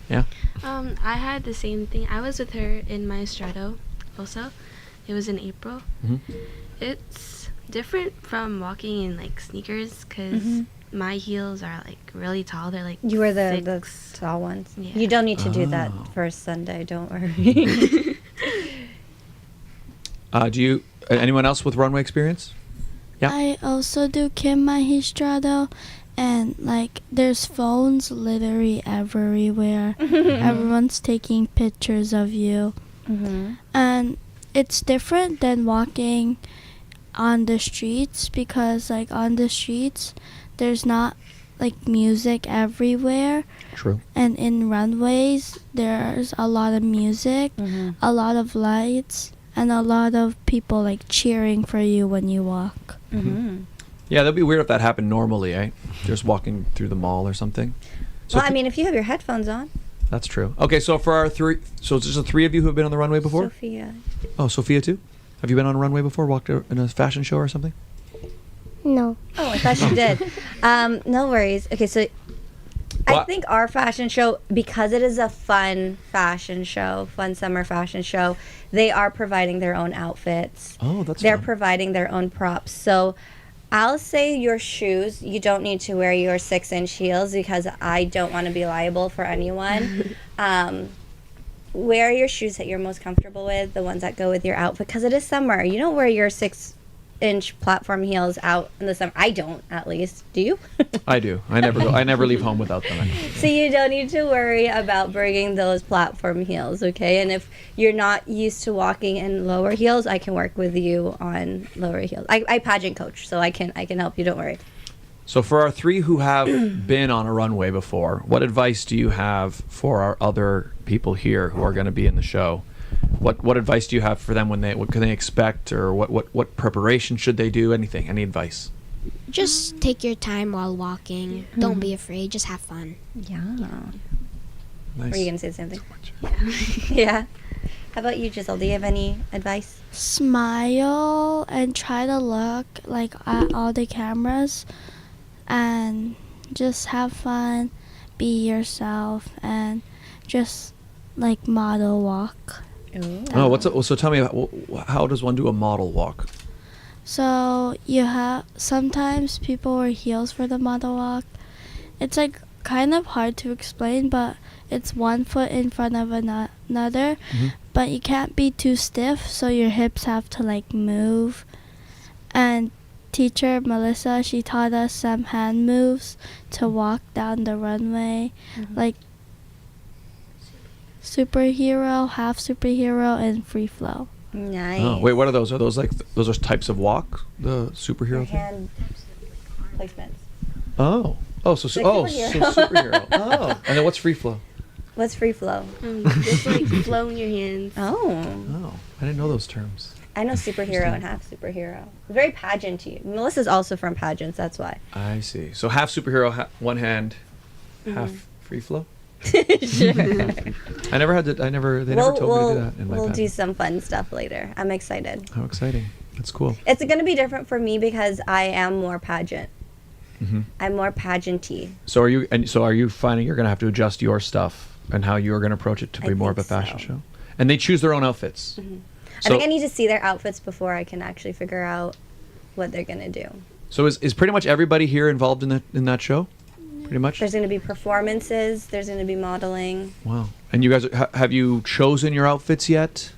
Speaker 1: Yeah.
Speaker 7: I had the same thing. I was with her in Maestrato also. It was in April. It's different from walking in like sneakers because my heels are like really tall. They're like
Speaker 3: You were the
Speaker 7: 6.
Speaker 3: tall ones.
Speaker 7: Yeah.
Speaker 3: You don't need to do that first Sunday. Don't worry.
Speaker 1: Anyone else with runway experience? Yeah.
Speaker 5: I also do Kim Maestrato, and like there's phones literally everywhere. Everyone's taking pictures of you, and it's different than walking on the streets because like on the streets there's not like music everywhere.
Speaker 1: True.
Speaker 5: And in runways there's a lot of music, a lot of lights, and a lot of people like cheering for you when you walk.
Speaker 1: Yeah, that'd be weird if that happened normally, eh? Just walking through the mall or something. So
Speaker 3: well, I mean, if you have your headphones on.
Speaker 1: That's true. Okay, so for our three, so it's just the three of you who have been on the runway before?
Speaker 3: Sophia.
Speaker 1: Oh, Sophia too? Have you been on a runway before? Walked in a fashion show or something?
Speaker 4: No.
Speaker 3: Oh, I thought she did. No worries. Okay, so I think our fashion show, because it is a fun fashion show, fun summer fashion show, they are providing their own outfits.
Speaker 1: Oh, that's
Speaker 3: They're
Speaker 1: fun.
Speaker 3: providing their own props. So I'll say your shoes, you don't need to wear your 6-inch heels because I don't want to be liable for anyone. Wear your shoes that you're most comfortable with, the ones that go with your outfit, because it is summer. You don't wear your 6-inch platform heels out in the summer. I don't, at least. Do you?
Speaker 1: I do. I never leave home without them.
Speaker 3: So you don't need to worry about bringing those platform heels, okay? And if you're not used to walking in lower heels, I can work with you on lower heels. I pageant coach, so I can help you. Don't worry.
Speaker 1: So for our three who have been on a runway before, what advice do you have for our other people here who are going to be in the show? What advice do you have for them what can they expect, or what preparation should they do? Anything? Any advice?
Speaker 6: Just take your time while walking. Don't be afraid. Just have fun.
Speaker 3: Yeah.
Speaker 1: Nice.
Speaker 3: Were you going to say the same thing? Yeah. How about you, Giselle? Do you have any advice?
Speaker 5: Smile and try to look like at all the cameras and just have fun, be yourself, and just like model walk.
Speaker 3: Ooh.
Speaker 1: Oh, so tell me, how does one do a model walk?
Speaker 5: So sometimes people wear heels for the model walk. It's like kind of hard to explain, but it's one foot in front of another, but you can't be too stiff, so your hips have to like move. And teacher Melissa, she taught us some hand moves to walk down the runway, like superhero, half superhero, and free flow.
Speaker 3: Nice.
Speaker 1: Oh, wait, what are those? Are those types of walk? The superhero thing?
Speaker 3: Hand placements.
Speaker 1: Oh, so
Speaker 3: Like superhero.
Speaker 1: superhero. Oh, and then what's free flow?
Speaker 3: What's free flow?
Speaker 7: Just like flowing your hands.
Speaker 3: Oh.
Speaker 1: I didn't know those terms.
Speaker 3: I know superhero and half superhero. Very pageanty. Melissa's also from pageants, that's why.
Speaker 1: I see. So half superhero, one hand, half free flow.
Speaker 3: Sure.
Speaker 1: I never had to. They never told me to do that in my
Speaker 3: We'll do
Speaker 1: pageant.
Speaker 3: some fun stuff later. I'm excited.
Speaker 1: How exciting! That's cool.
Speaker 3: It's going to be different for me because I am more pageant. I'm more pageanty.
Speaker 1: So are you finding you're going to have to adjust your stuff and how you're going to approach it to be more of a fashion show? And they choose their own outfits.
Speaker 3: I think I need to see their outfits before I can actually figure out what they're going to do.
Speaker 1: So is pretty much everybody here involved in that show? Pretty much.
Speaker 3: There's going to be performances. There's going to be modeling.
Speaker 1: Wow. And you guys have you chosen your outfits yet?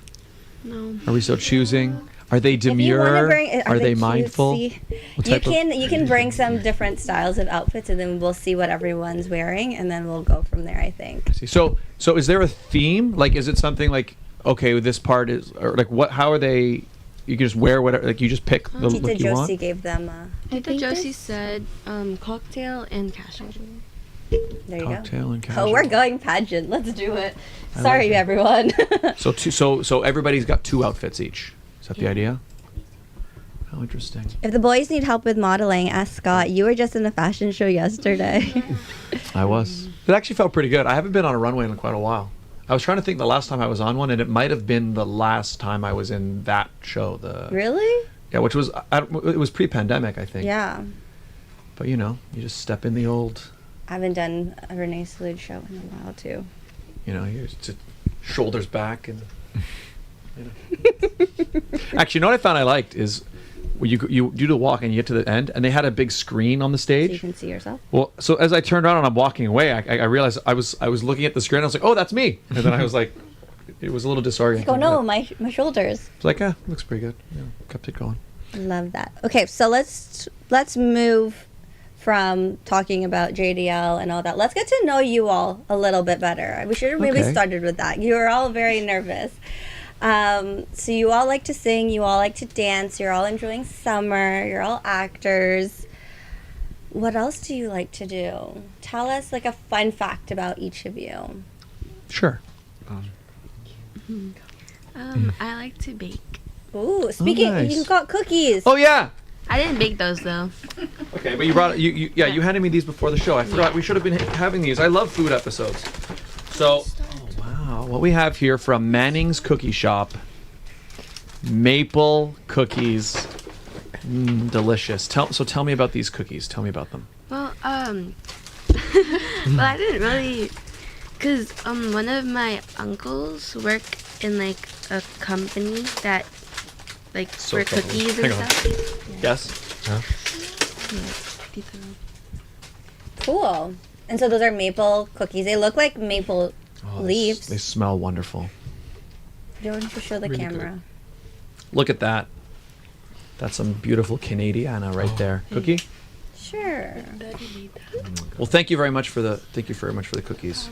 Speaker 7: No.
Speaker 1: Are we still choosing? Are they
Speaker 3: If you wanna
Speaker 1: demure?
Speaker 3: bring-
Speaker 1: Are they mindful?
Speaker 3: cutesy?
Speaker 1: What
Speaker 3: You
Speaker 1: type of-
Speaker 3: can bring some different styles of outfits, and then we'll see what everyone's wearing, and then we'll go from there. I think.
Speaker 1: So is there a theme? Like, is it something like, okay, this part is, or like what? How are they? You can just wear whatever. Like you just pick the
Speaker 3: Tita
Speaker 1: look you want.
Speaker 3: Josie gave them.
Speaker 7: Tita Josie said cocktail and casual.
Speaker 3: There you
Speaker 1: Cocktail
Speaker 3: go.
Speaker 1: and casual.
Speaker 3: Oh, we're going pageant. Let's do it.
Speaker 1: I
Speaker 3: Sorry,
Speaker 1: like it.
Speaker 3: everyone.
Speaker 1: So everybody's got 2 outfits each. Is that the idea? How interesting.
Speaker 3: If the boys need help with modeling, ask Scott. You were just in a fashion show yesterday.
Speaker 1: I was. It actually felt pretty good. I haven't been on a runway in quite a while. I was trying to think the last time I was on one, and it might have been the last time I was in that show.
Speaker 3: Really?
Speaker 1: Yeah, which was it was pre-pandemic, I think.
Speaker 3: Yeah.
Speaker 1: But you just step in the old.
Speaker 3: I haven't done a Renee Salud show in a while too.
Speaker 1: You're just shoulders back and. Actually, what I found I liked is when you do the walk and you get to the end, and they had a big screen on the stage.
Speaker 3: So you can see yourself.
Speaker 1: Well, so as I turned around and I'm walking away, I realized I was looking at the screen. I was like, "Oh, that's me!" And then I was like, it was a little disorienting.
Speaker 3: Oh no, my shoulders.
Speaker 1: It's like, looks pretty good. Yeah, kept it going.
Speaker 3: Love that. Okay, so let's move from talking about JDL and all that. Let's get to know you all a little bit better. We should have maybe
Speaker 1: Okay.
Speaker 3: started with that. You were all very nervous. So you all like to sing, you all like to dance, you're all enjoying summer, you're all actors. What else do you like to do? Tell us like a fun fact about each of you.
Speaker 1: Sure.
Speaker 7: I like to bake.
Speaker 3: Ooh, speaking,
Speaker 1: nice.
Speaker 3: you got cookies.
Speaker 1: Oh yeah.
Speaker 7: I didn't bake those though.
Speaker 1: Okay, but you brought you handed me these before the show. I forgot we should have been having these. I love food episodes. So, wow, what we have here from Manning's Cookie Shop. Maple cookies. Delicious. Tell me about these cookies. Tell me about them.
Speaker 7: Well, well, I didn't really, cause one of my uncles work in like a company that like
Speaker 1: So
Speaker 7: for
Speaker 1: funny.
Speaker 7: cookies and
Speaker 1: Hang on.
Speaker 7: stuff.
Speaker 1: Yes.
Speaker 3: Cool. And so those are maple cookies. They look like maple leaves.
Speaker 1: They smell wonderful.
Speaker 3: Do you want to show the
Speaker 1: Really
Speaker 3: camera?
Speaker 1: Look at that. That's some beautiful Canadiana right there. Cookie?
Speaker 3: Sure.
Speaker 1: Well, thank you very much for the cookies.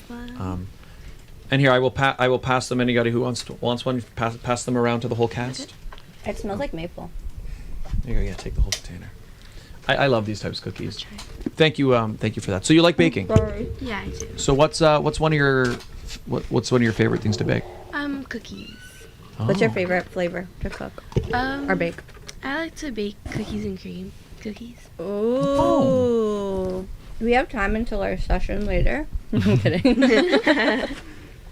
Speaker 1: And here I will pass them. Anybody who wants one, pass them around to the whole cast.
Speaker 3: It smells like maple.
Speaker 1: There you go. Yeah, take the whole container. I love these types of cookies. Thank you for that. So you like baking?
Speaker 7: Yeah, I do.
Speaker 1: So what's one of your favorite things to bake?
Speaker 7: Cookies.
Speaker 3: What's your
Speaker 1: Oh.
Speaker 3: favorite flavor to cook or bake?
Speaker 7: I like to bake cookies and cream cookies.
Speaker 3: Ooh. Do we have time until our session later? I'm kidding.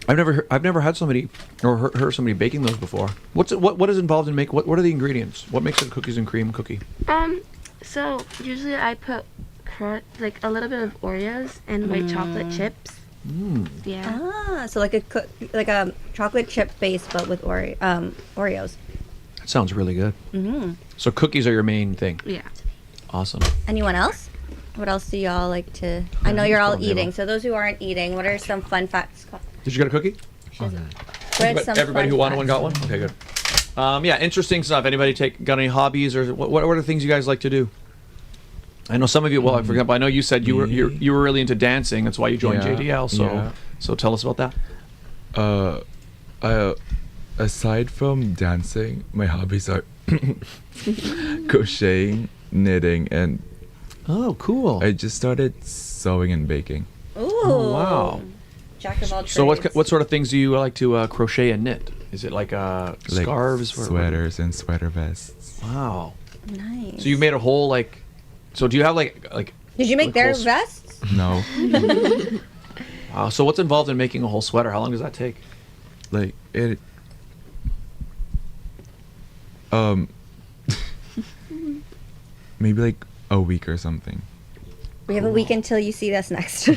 Speaker 1: I've never had somebody or heard somebody baking those before. What is involved in make? What are the ingredients? What makes a cookies and cream cookie?
Speaker 7: So usually I put like a little bit of Oreos and white chocolate chips. Yeah.
Speaker 3: So like a chocolate chip base, but with Oreos.
Speaker 1: That sounds really good.
Speaker 3: Mm-hmm.
Speaker 1: So cookies are your main thing.
Speaker 7: Yeah.
Speaker 1: Awesome.
Speaker 3: Anyone else? What else do y'all like to? I know you're all eating. So those who aren't eating, what are some fun facts?
Speaker 1: Did you get a cookie?
Speaker 3: What are some
Speaker 1: Everybody
Speaker 3: fun
Speaker 1: who wanted
Speaker 3: facts?
Speaker 1: one got one. Okay, good. Yeah, interesting stuff. Anybody got any hobbies or what are the things you guys like to do? I know some of you. Well, for example, I know you said you were really into dancing. That's why you joined JDL. So tell us about that.
Speaker 9: Aside from dancing, my hobbies are crocheting, knitting, and
Speaker 1: oh, cool.
Speaker 9: I just started sewing and baking.
Speaker 3: Ooh.
Speaker 1: Oh, wow.
Speaker 3: Jack of all trades.
Speaker 1: So what sort of things do you like to crochet and knit? Is it like scarves, or
Speaker 9: sweaters, and sweater vests?
Speaker 1: Wow.
Speaker 3: Nice.
Speaker 1: So you made a whole like. So do you have like?
Speaker 3: Did you make
Speaker 1: like
Speaker 3: their
Speaker 1: whole
Speaker 3: vests?
Speaker 9: No.
Speaker 1: Wow. So what's involved in making a whole sweater? How long does that take?
Speaker 9: Like it. Maybe like a week or something.
Speaker 3: We have a week until you see us next.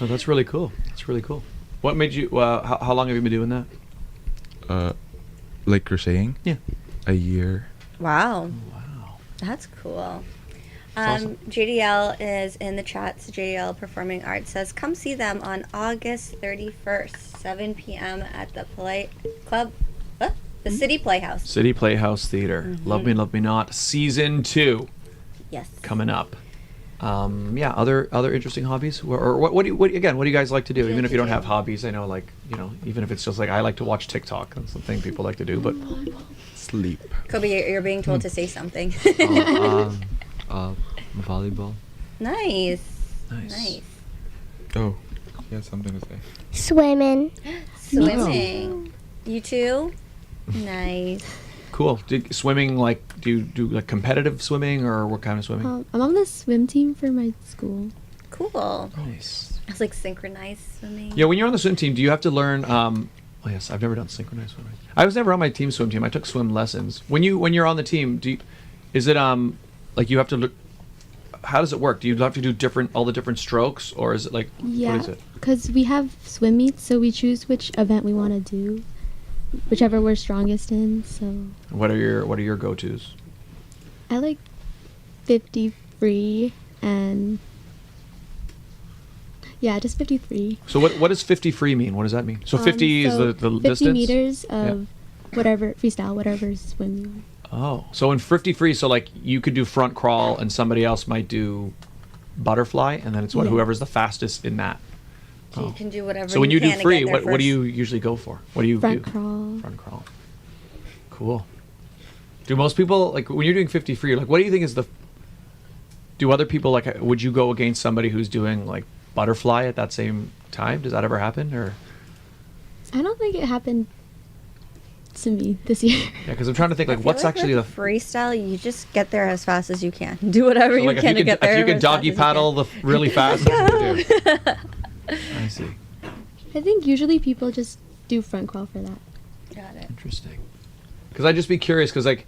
Speaker 1: Oh, that's really cool. That's really cool. What made you? How long have you been doing that?
Speaker 9: Like crocheting?
Speaker 1: Yeah.
Speaker 9: A year.
Speaker 3: Wow.
Speaker 1: Wow.
Speaker 3: That's cool.
Speaker 1: Awesome.
Speaker 3: JDL is in the chat. So JDL Performing Arts says, come see them on August 31st, 7 p.m. at the the City Playhouse.
Speaker 1: City Playhouse Theater. Love Me Not, Season 2.
Speaker 3: Yes.
Speaker 1: Coming up. Yeah. Other interesting hobbies, or what do you guys like to do? Even if you don't have hobbies, I know, like, even if it's just like I like to watch TikTok. That's the thing people like to do. But
Speaker 9: Sleep.
Speaker 3: Kobe, you're being told to say something.
Speaker 8: Volleyball.
Speaker 3: Nice.
Speaker 9: Oh, you have something to say.
Speaker 4: Swimming.
Speaker 3: Swimming. You too? Nice.
Speaker 1: cool. Swimming, like, do you do like competitive swimming, or what kind of swimming?
Speaker 11: I'm on the swim team for my school.
Speaker 3: Cool.
Speaker 1: Nice.
Speaker 3: It's like synchronized swimming.
Speaker 1: Yeah, when you're on the swim team, do you have to learn? Oh yes, I've never done synchronized swimming. I was never on my team swim team. I took swim lessons. When you're on the team, is it like you have to look? How does it work? Do you have to do all the different strokes, or is it like
Speaker 11: Yeah,
Speaker 1: what is it?
Speaker 11: because we have swim meets, so we choose which event we want to do, whichever we're strongest in. So
Speaker 1: What are your go-tos?
Speaker 11: I like 50 free and just 50 free.
Speaker 1: So what does 50 free mean? What does that mean? So 50 is the
Speaker 11: 50
Speaker 1: distance?
Speaker 11: meters of whatever freestyle, whatever swim you want.
Speaker 1: Oh, so in 50 free, so like you could do front crawl and somebody else might do butterfly, and then it's whoever's the fastest in that.
Speaker 3: So you can do whatever.
Speaker 1: So when you do
Speaker 3: can to
Speaker 1: free,
Speaker 3: get there
Speaker 1: what do
Speaker 3: first.
Speaker 1: you usually go for? What do you
Speaker 11: Front
Speaker 1: do?
Speaker 11: crawl.
Speaker 1: Front crawl. Cool. Do most people, like, when you're doing 50 free, like, what do you think is do other people, like, would you go against somebody who's doing like butterfly at that same time? Does that ever happen, or?
Speaker 11: I don't think it happened to me this year.
Speaker 1: Yeah, because I'm trying to think, like,
Speaker 3: I feel
Speaker 1: what's
Speaker 3: like
Speaker 1: actually the
Speaker 3: with freestyle? You just get there as fast as you can. Do whatever
Speaker 1: so, like,
Speaker 3: you can to get there.
Speaker 1: If you can
Speaker 3: as fast
Speaker 1: doggy
Speaker 3: as you
Speaker 1: paddle
Speaker 3: can.
Speaker 1: really fast, that's what you do. I see.
Speaker 11: I think usually people just do front crawl for that.
Speaker 3: Got it.
Speaker 1: Interesting. Because I'd just be curious, because, like,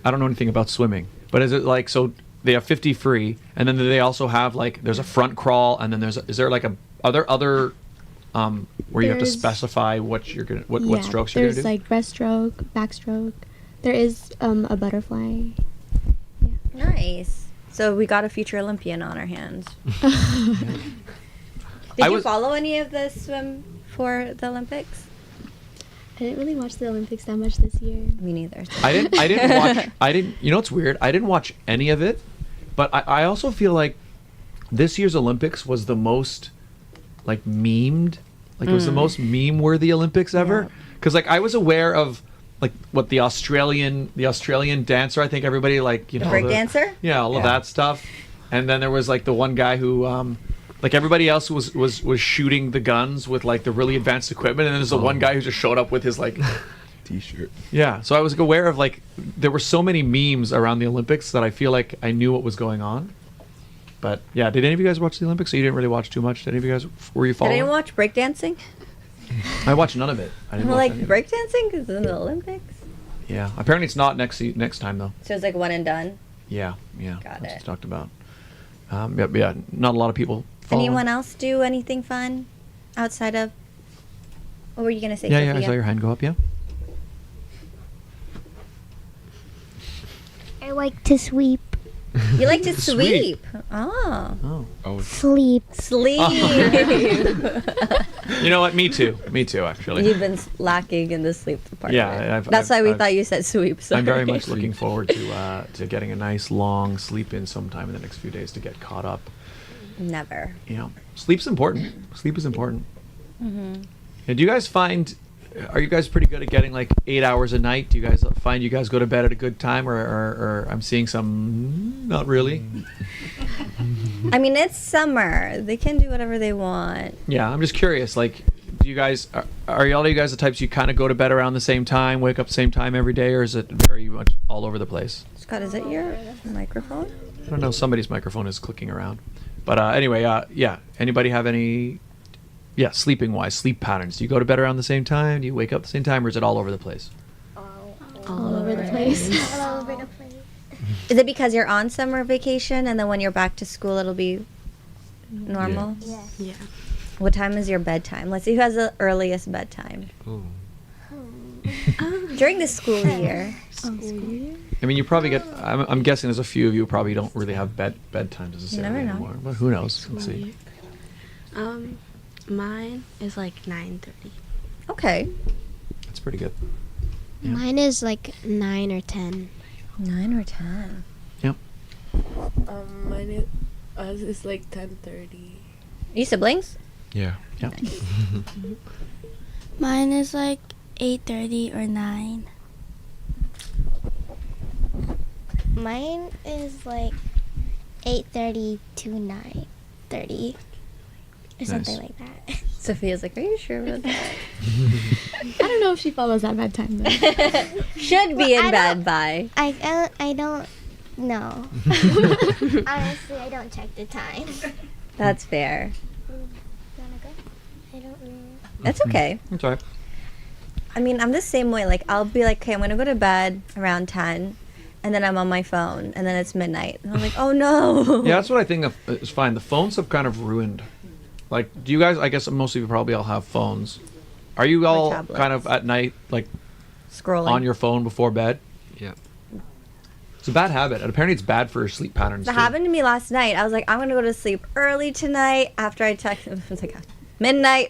Speaker 1: I don't know anything about swimming, but is it like, so they have 50 free, and then do they also have, like, there's a front crawl, and then is there like are there other where you have to
Speaker 11: There's-
Speaker 1: specify what you're gonna what strokes you're
Speaker 11: There's
Speaker 1: gonna do?
Speaker 11: like breaststroke, backstroke. There is a butterfly.
Speaker 3: Nice. So we got a future Olympian on our hands.
Speaker 1: I
Speaker 3: Did you
Speaker 1: was-
Speaker 3: follow any of the swim for the Olympics?
Speaker 11: I didn't really watch the Olympics that much this year.
Speaker 3: Me neither.
Speaker 1: I didn't you know what's weird? I didn't watch any of it, but I also feel like this year's Olympics was the most like memed. Like it was the most meme worthy Olympics ever. Because like I was aware of like what the Australian dancer, I think everybody like, you know,
Speaker 3: break dancer?
Speaker 1: Yeah, all of that stuff. And then there was like the one guy who like everybody else was shooting the guns with like the really advanced equipment, and then there's the one guy who just showed up with his like
Speaker 9: T-shirt.
Speaker 1: yeah. So I was aware of like there were so many memes around the Olympics that I feel like I knew what was going on. But yeah, did any of you guys watch the Olympics? So you didn't really watch too much. Did any of you guys were you
Speaker 3: Did
Speaker 1: following?
Speaker 3: anyone watch breakdancing?
Speaker 1: I watched none of it. I didn't
Speaker 3: I'm
Speaker 1: watch
Speaker 3: like,
Speaker 1: any of it.
Speaker 3: breakdancing is in the Olympics?
Speaker 1: Yeah. Apparently it's not next time though.
Speaker 3: So it's like one and done.
Speaker 1: Yeah.
Speaker 3: Got
Speaker 1: That's
Speaker 3: it.
Speaker 1: what talked about. Yeah. Not a lot of people. Following.
Speaker 3: Anyone else do anything fun outside of? What were you gonna say?
Speaker 1: Yeah. I
Speaker 3: Sophia?
Speaker 1: saw your hand go up. Yeah.
Speaker 4: I like to sweep.
Speaker 3: You like to
Speaker 1: Sweep.
Speaker 3: sweep. Oh.
Speaker 1: Oh.
Speaker 4: Sleep.
Speaker 3: Sleep.
Speaker 1: You know what? Me too, actually.
Speaker 3: You've been lacking in the sleep department.
Speaker 1: Yeah,
Speaker 3: That's why we
Speaker 1: I've-
Speaker 3: thought you said sweep. Sorry.
Speaker 1: I'm very much looking forward to getting a nice long sleep in sometime in the next few days to get caught up.
Speaker 3: Never.
Speaker 1: You know, sleep's important. Sleep is important.
Speaker 3: Mm-hmm.
Speaker 1: And do you guys are you guys pretty good at getting like 8 hours a night? Do you guys find you guys go to bed at a good time, or I'm seeing some not really?
Speaker 3: I mean, it's summer. They can do whatever they want.
Speaker 1: Yeah, I'm just curious. Like, do you guys are y'all you guys the types you kind of go to bed around the same time, wake up the same time every day, or is it very much all over the place?
Speaker 3: Scott, is it your microphone?
Speaker 1: I don't know. Somebody's microphone is clicking around. But anyway, yeah. Anybody have any? Yeah, sleeping wise, sleep patterns. Do you go to bed around the same time? Do you wake up at the same time, or is it all over the place?
Speaker 11: All over the place.
Speaker 4: All over the place.
Speaker 3: Is it because you're on summer vacation and then when you're back to school it'll be normal?
Speaker 4: Yeah.
Speaker 7: Yeah.
Speaker 3: What time is your bedtime? Let's see who has the earliest bedtime.
Speaker 8: Oh.
Speaker 3: During the school year.
Speaker 1: I mean, you probably get. I'm guessing there's a few of you who probably don't really have bedtime necessarily
Speaker 3: never know.
Speaker 1: anymore. But who knows? Let's see.
Speaker 7: Mine is like 9:30.
Speaker 3: Okay.
Speaker 1: That's pretty good. Yeah.
Speaker 6: Mine is like 9 or 10.
Speaker 3: 9 or 10.
Speaker 1: Yep.
Speaker 10: Mine is like 10:30.
Speaker 3: You siblings?
Speaker 9: Yeah.
Speaker 1: Yeah.
Speaker 5: Mine is like 8:30 or 9.
Speaker 4: Mine is like 8:30 to 9:30 or something like that.
Speaker 3: Sophia's like, are you sure about that?
Speaker 11: I don't know if she follows that bedtime though.
Speaker 3: Should be in bed by.
Speaker 4: I don't know. Honestly, I don't check the time.
Speaker 3: That's fair.
Speaker 4: You wanna go? I don't know.
Speaker 3: That's okay.
Speaker 1: That's all right.
Speaker 3: I mean, I'm the same way. Like, I'll be like, okay, I'm going to go to bed around 10. And then I'm on my phone. And then it's midnight. And I'm like, oh, no.
Speaker 1: Yeah, that's what I think is fine. The phones have kind of ruined. Like, do you guys, I guess most of you probably all have phones. Are you all
Speaker 3: tablets.
Speaker 1: kind of at night, like,
Speaker 3: Scrolling.
Speaker 1: on your phone before bed?
Speaker 8: Yeah.
Speaker 1: It's a bad habit. And apparently it's bad for your sleep patterns,
Speaker 3: That
Speaker 1: too.
Speaker 3: happened to me last night. I was like, I'm going to go to sleep early tonight after I texted. It was like midnight.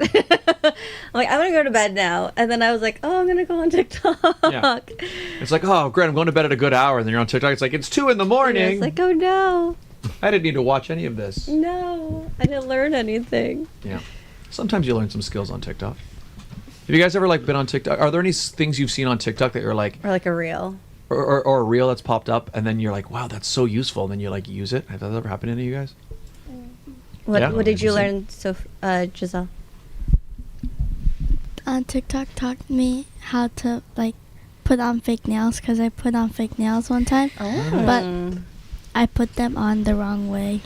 Speaker 3: I'm like, I'm going to go to bed now. And then I was like, oh, I'm going to go on TikTok.
Speaker 1: Yeah. It's like, oh, great, I'm going to bed at a good hour. And then you're on TikTok. It's like, it's 2 in the
Speaker 3: And
Speaker 1: morning.
Speaker 3: it's like, oh, no.
Speaker 1: I didn't need to watch any of this.
Speaker 3: No. I didn't learn anything.
Speaker 1: Yeah. Sometimes you learn some skills on TikTok. Have you guys ever like been on TikTok? Are there any things you've seen on TikTok that you're like,
Speaker 3: Or like a reel.
Speaker 1: or a reel that's popped up, and then you're like, wow, that's so useful, and then you like use it? Has that ever happened to any of you guys? Yeah.
Speaker 3: What did you learn, Giselle?
Speaker 5: On TikTok taught me how to like put on fake nails because I put on fake nails one time, but I put them on the wrong way.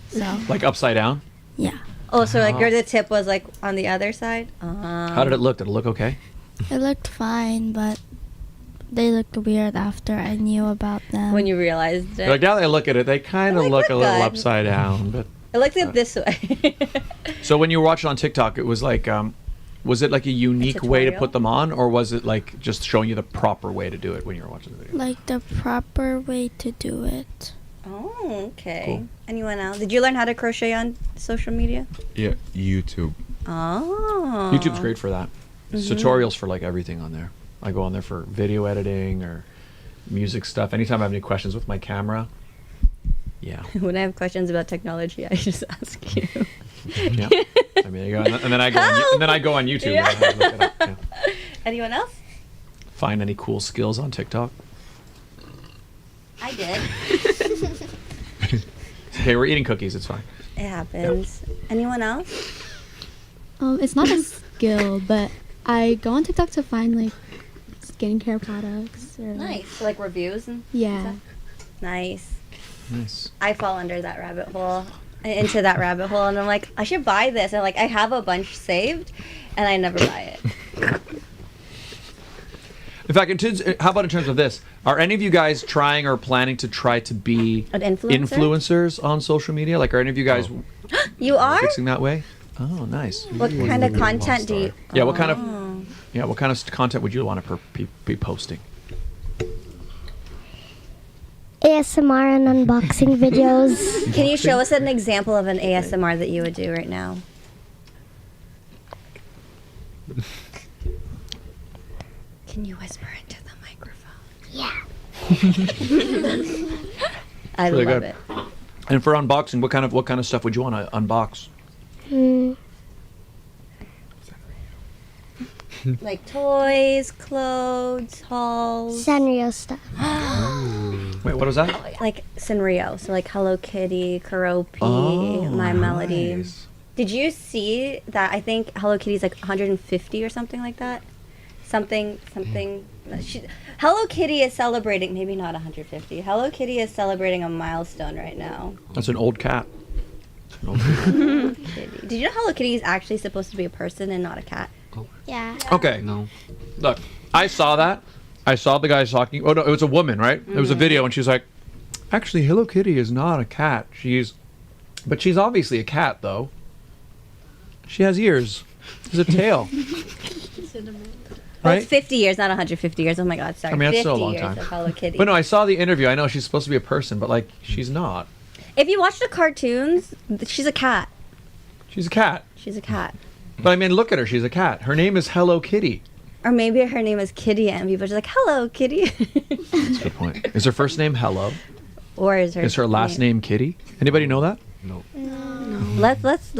Speaker 5: So
Speaker 1: Like upside down?
Speaker 5: yeah,
Speaker 3: Oh, so like the tip was like on the other side?
Speaker 1: How did it look? Did it look okay?
Speaker 5: it looked fine, but they looked weird after I knew about them.
Speaker 3: When you realized it.
Speaker 1: Like now that I look at it, they kind of
Speaker 3: They
Speaker 1: look a
Speaker 3: look
Speaker 1: little
Speaker 3: good.
Speaker 1: upside down. But
Speaker 3: I looked at it this way.
Speaker 1: so when you were watching on TikTok, it was like, was it like a unique way to
Speaker 3: tutorial?
Speaker 1: put them on, or was it like just showing you the proper way to do it when you were watching the video?
Speaker 5: like the proper way to do it.
Speaker 3: Oh, okay.
Speaker 1: Cool.
Speaker 3: Anyone else? Did you learn how to crochet on social media?
Speaker 9: Yeah, YouTube.
Speaker 3: Oh.
Speaker 1: YouTube's great for that. There's tutorials for like everything on there. I go on there for video editing or music stuff. Anytime I have any questions with my camera, yeah.
Speaker 3: When I have questions about technology, I just ask you.
Speaker 1: Yeah. I mean, there you go. And then I go on YouTube.
Speaker 3: Yeah.
Speaker 1: And I look it up. Yeah.
Speaker 3: Anyone else?
Speaker 1: Find any cool skills on TikTok.
Speaker 3: I did.
Speaker 1: Okay, we're eating cookies. It's fine.
Speaker 3: It happens. Anyone else?
Speaker 11: It's not a skill, but I go on TikTok to find like skincare products. Or,
Speaker 3: Nice. So, like reviews and
Speaker 11: Yeah.
Speaker 3: stuff? Nice.
Speaker 1: Nice.
Speaker 3: I fall under that rabbit hole, into that rabbit hole, and I'm like, I should buy this. And like, I have a bunch saved, and I never buy it.
Speaker 1: In fact, how about in terms of this? Are any of you guys trying or planning to try to be
Speaker 3: An influencer?
Speaker 1: influencers on social media? Like, are any of you guys
Speaker 3: You are?
Speaker 1: fixing that way? Oh, nice.
Speaker 3: What kind of content do you?
Speaker 1: Yeah, what kind of content would you want to be posting?
Speaker 4: ASMR and unboxing videos.
Speaker 3: Can you show us an example of an ASMR that you would do right now? Can you whisper into the microphone?
Speaker 4: Yeah.
Speaker 3: I
Speaker 1: Really
Speaker 3: love
Speaker 1: good.
Speaker 3: it.
Speaker 1: And for unboxing, what kind of stuff would you want to unbox?
Speaker 3: Like toys, clothes, hauls.
Speaker 4: Sanrio stuff.
Speaker 1: Wait, what was that?
Speaker 3: Like Sanrio. So like Hello Kitty, Karopi, My Melody.
Speaker 1: Nice.
Speaker 3: Did you see that? I think Hello Kitty's like 150 or something like that. Something. Hello Kitty is celebrating, maybe not 150. Hello Kitty is celebrating a milestone right now.
Speaker 1: That's an old cat.
Speaker 3: Kitty. Did you know Hello Kitty is actually supposed to be a person and not a cat?
Speaker 4: Yeah.
Speaker 1: Okay.
Speaker 8: No.
Speaker 1: Look, I saw that. I saw the guys talking. Oh no, it was a woman, right? It was a video, and she's like, "Actually, Hello Kitty is not a cat. But she's obviously a cat, though. She has ears. There's a tail."
Speaker 3: Well,
Speaker 1: Right?
Speaker 3: it's 50 years, not 150 years. Oh my God, sorry.
Speaker 1: I mean, that's
Speaker 3: 50
Speaker 1: still a long
Speaker 3: years
Speaker 1: time.
Speaker 3: of Hello Kitty.
Speaker 1: But no, I saw the interview. I know she's supposed to be a person, but like, she's not.
Speaker 3: If you watch the cartoons, she's a cat.
Speaker 1: She's a cat.
Speaker 3: She's a cat.
Speaker 1: But I mean, look at her. She's a cat. Her name is Hello Kitty.
Speaker 3: Or maybe her name is Kitty and people are just like, hello, Kitty.
Speaker 1: That's a good point. Is her first name Hello?
Speaker 3: Or is
Speaker 1: Is her last name Kitty? Anybody know that?
Speaker 8: No.
Speaker 3: Let's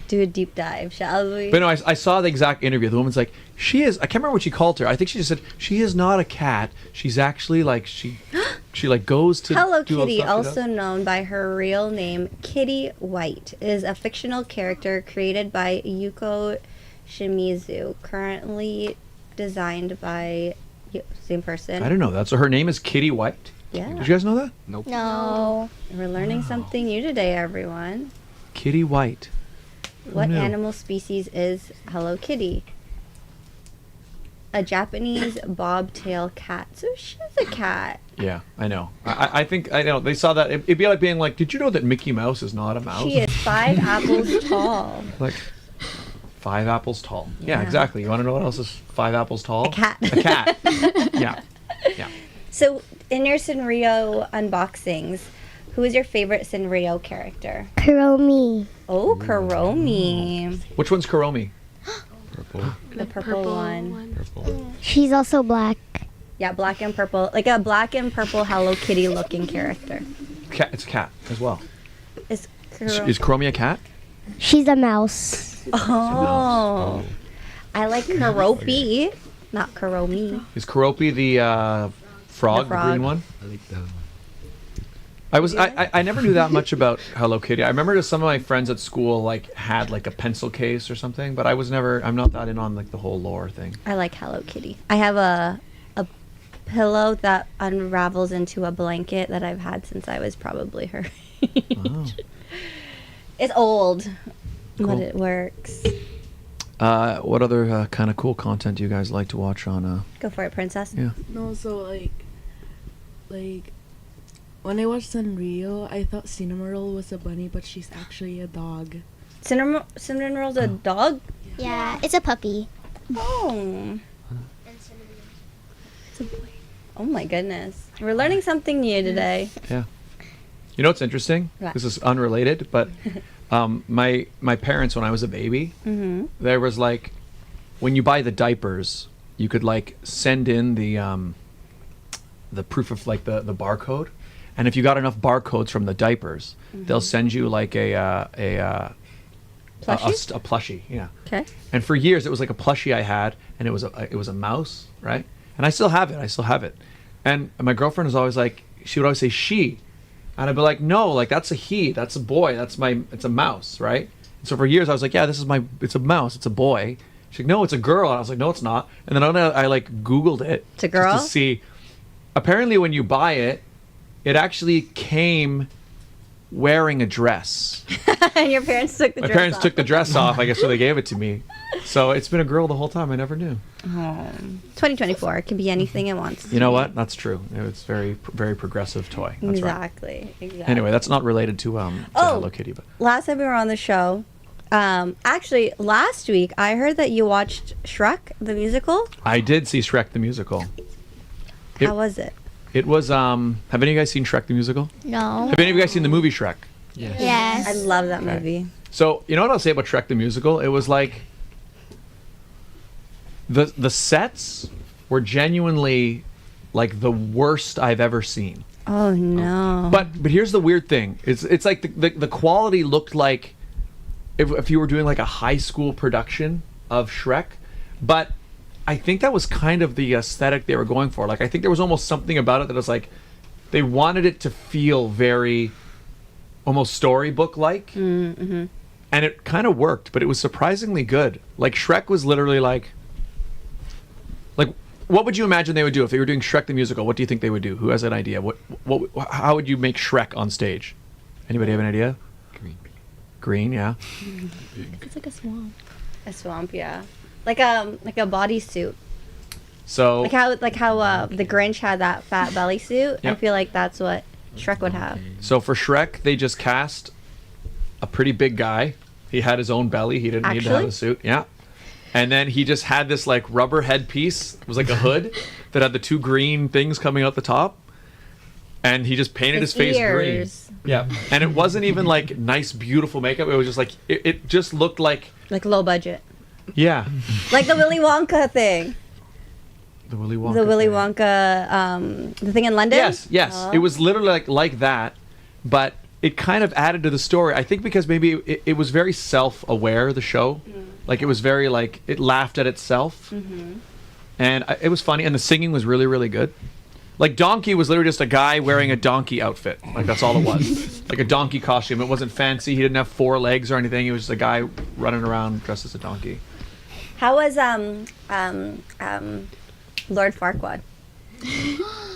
Speaker 3: do a deep dive, shall we?
Speaker 1: But no, I saw the exact interview. The woman's like, she is. I can't remember what she called her. I think she just said she is not a cat. She's actually like she like goes to
Speaker 3: Hello
Speaker 1: do all the
Speaker 3: Kitty,
Speaker 1: stuff she does.
Speaker 3: also known by her real name Kitty White, is a fictional character created by Yuko Shimizu, currently designed by same person.
Speaker 1: I don't know that. So her name is Kitty White.
Speaker 3: Yeah.
Speaker 1: Did you guys know that?
Speaker 8: Nope.
Speaker 3: No. We're learning something new today, everyone.
Speaker 1: Kitty White.
Speaker 3: What
Speaker 1: knew?
Speaker 3: animal species is Hello Kitty? A Japanese bobtail cat. So she's a cat.
Speaker 1: Yeah, I know. I think I know. They saw that. It'd be like being like, did you know that Mickey Mouse is not a mouse?
Speaker 3: She is 5 apples tall.
Speaker 1: Like 5 apples tall. Yeah,
Speaker 3: Yeah.
Speaker 1: exactly. You want to know what else is 5 apples tall?
Speaker 3: A cat.
Speaker 1: A cat. Yeah. Yeah.
Speaker 3: So, in your Sanrio unboxings, who is your favorite Sanrio character?
Speaker 4: Kuromi.
Speaker 3: Oh, Kuromi.
Speaker 1: Which one's Kuromi?
Speaker 9: Purple.
Speaker 3: The purple one.
Speaker 9: Purple.
Speaker 4: She's also black.
Speaker 3: Yeah, black and purple. Like a black and purple Hello Kitty looking character.
Speaker 1: Cat. It's a cat as well.
Speaker 3: Is
Speaker 1: Is Kuromi a cat?
Speaker 4: She's a mouse.
Speaker 3: Oh. I like Karopi, not Kuromi.
Speaker 1: Is Kuropi the frog, the
Speaker 3: frog.
Speaker 1: green one?
Speaker 8: I like the.
Speaker 1: I never knew that much about Hello Kitty. I remember some of my friends at school like had like a pencil case or something, but I'm not that in on like the whole lore thing.
Speaker 3: I like Hello Kitty. I have a pillow that unravels into a blanket that I've had since I was probably her age.
Speaker 1: Oh.
Speaker 3: It's old,
Speaker 1: Cool.
Speaker 3: but it works.
Speaker 1: What other kind of cool content do you guys like to watch on?
Speaker 3: Go for it, princess.
Speaker 1: Yeah.
Speaker 10: No, so like when I watched Sanrio, I thought Cinnamoroll was a bunny, but she's actually a dog.
Speaker 3: Cinnamonroll's a dog?
Speaker 4: Yeah, it's a puppy.
Speaker 3: Oh. Oh my goodness. We're learning something new today.
Speaker 1: Yeah. You know what's interesting?
Speaker 3: What?
Speaker 1: This is unrelated, but my parents, when I was a baby,
Speaker 3: Mm-hmm.
Speaker 1: there was like, when you buy the diapers, you could like send in the proof of like the barcode, and if you got enough barcodes from the diapers, they'll send you like a plushie. Yeah.
Speaker 3: Okay.
Speaker 1: And for years, it was like a plushie I had, and it was a mouse, right? And I still have it. And my girlfriend was always like, she would always say she, and I'd be like, no, like that's a he, that's a boy, it's a mouse, right? And so for years I was like, yeah, it's a mouse, it's a boy. She's like, no, it's a girl. And I was like, no, it's not. And then I like Googled it.
Speaker 3: It's a girl?
Speaker 1: Just to see. Apparently, when you buy it, it actually came wearing a dress.
Speaker 3: And your parents took the
Speaker 1: My
Speaker 3: dress
Speaker 1: parents
Speaker 3: off.
Speaker 1: took the dress off, I guess, so they gave it to me. So it's been a girl the whole time. I never knew.
Speaker 3: 2024. It can be anything it wants.
Speaker 1: You know what? That's true. It's very, very progressive toy. That's right.
Speaker 3: Exactly.
Speaker 1: Anyway, that's not related to Hello Kitty, but
Speaker 3: Last time we were on the show, actually last week, I heard that you watched Shrek the musical.
Speaker 1: I did see Shrek the musical.
Speaker 3: How was it?
Speaker 1: It was. Have any of you guys seen Shrek the musical?
Speaker 4: No.
Speaker 1: Have any of you guys seen the movie Shrek?
Speaker 4: Yes.
Speaker 3: I love that movie.
Speaker 1: So you know what I'll say about Shrek the musical? It was like the sets were genuinely like the worst I've ever seen.
Speaker 3: Oh no!
Speaker 1: But here's the weird thing. It's like the quality looked like if you were doing like a high school production of Shrek, but I think that was kind of the aesthetic they were going for. Like I think there was almost something about it that was like they wanted it to feel very almost storybook-like.
Speaker 3: Mm-hmm.
Speaker 1: And it kind of worked, but it was surprisingly good. Like Shrek was literally like, what would you imagine they would do if they were doing Shrek the musical? What do you think they would do? Who has an idea? How would you make Shrek on stage? Anybody have an idea? Green, yeah.
Speaker 11: It's like a swamp.
Speaker 3: A swamp, yeah. Like a bodysuit.
Speaker 1: So
Speaker 3: like how the Grinch had that fat belly suit.
Speaker 1: Yep.
Speaker 3: I feel like that's what Shrek would have.
Speaker 1: So for Shrek, they just cast a pretty big guy. He had his own belly. He didn't need to have a suit. Yeah. And then he just had this like rubber headpiece. It was like a hood that had the two green things coming out the top. And he just painted his face green. Yeah. And it wasn't even like nice, beautiful makeup. It was just like, it just looked like
Speaker 3: low budget.
Speaker 1: Yeah.
Speaker 3: Like the Willy Wonka thing.
Speaker 1: The Willy Wonka.
Speaker 3: The Willy Wonka, the thing in London?
Speaker 1: Yes. Oh. It was literally like that, but it kind of added to the story. I think because maybe it was very self-aware, the show. Like it was very like, it laughed at itself. And it was funny, and the singing was really, really good. Like Donkey was literally just a guy wearing a donkey outfit. Like that's all it was. Like a donkey costume. It wasn't fancy. He didn't have 4 legs or anything. He was just a guy running around dressed as a donkey.
Speaker 3: How was Lord Farquaad?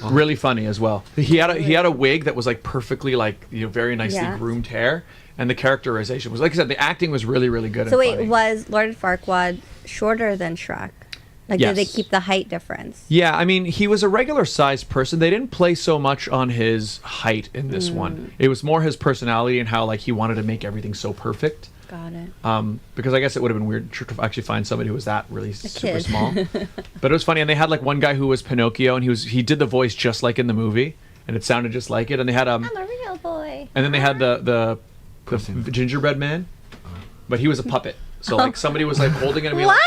Speaker 1: Really funny as well. He had a wig that was like perfectly like very nicely groomed hair, and the characterization was, like I said, the acting was really, really good.
Speaker 3: So
Speaker 1: and
Speaker 3: wait,
Speaker 1: funny.
Speaker 3: was Lord Farquaad shorter than Shrek? Like
Speaker 1: Yes.
Speaker 3: did they keep the height difference?
Speaker 1: Yeah, I mean, he was a regular sized person. They didn't play so much on his height in this one. It was more his personality and how like he wanted to make everything so perfect.
Speaker 3: Got it.
Speaker 1: Because I guess it would have been weird to actually find somebody who was that really super
Speaker 3: kid.
Speaker 1: small. But it was funny, and they had like one guy who was Pinocchio, and he did the voice just like in the movie, and it sounded just like it. And they had
Speaker 3: I'm a real boy.
Speaker 1: and then they had the gingerbread man, but he was a puppet. So like somebody was like holding it. And being
Speaker 3: What?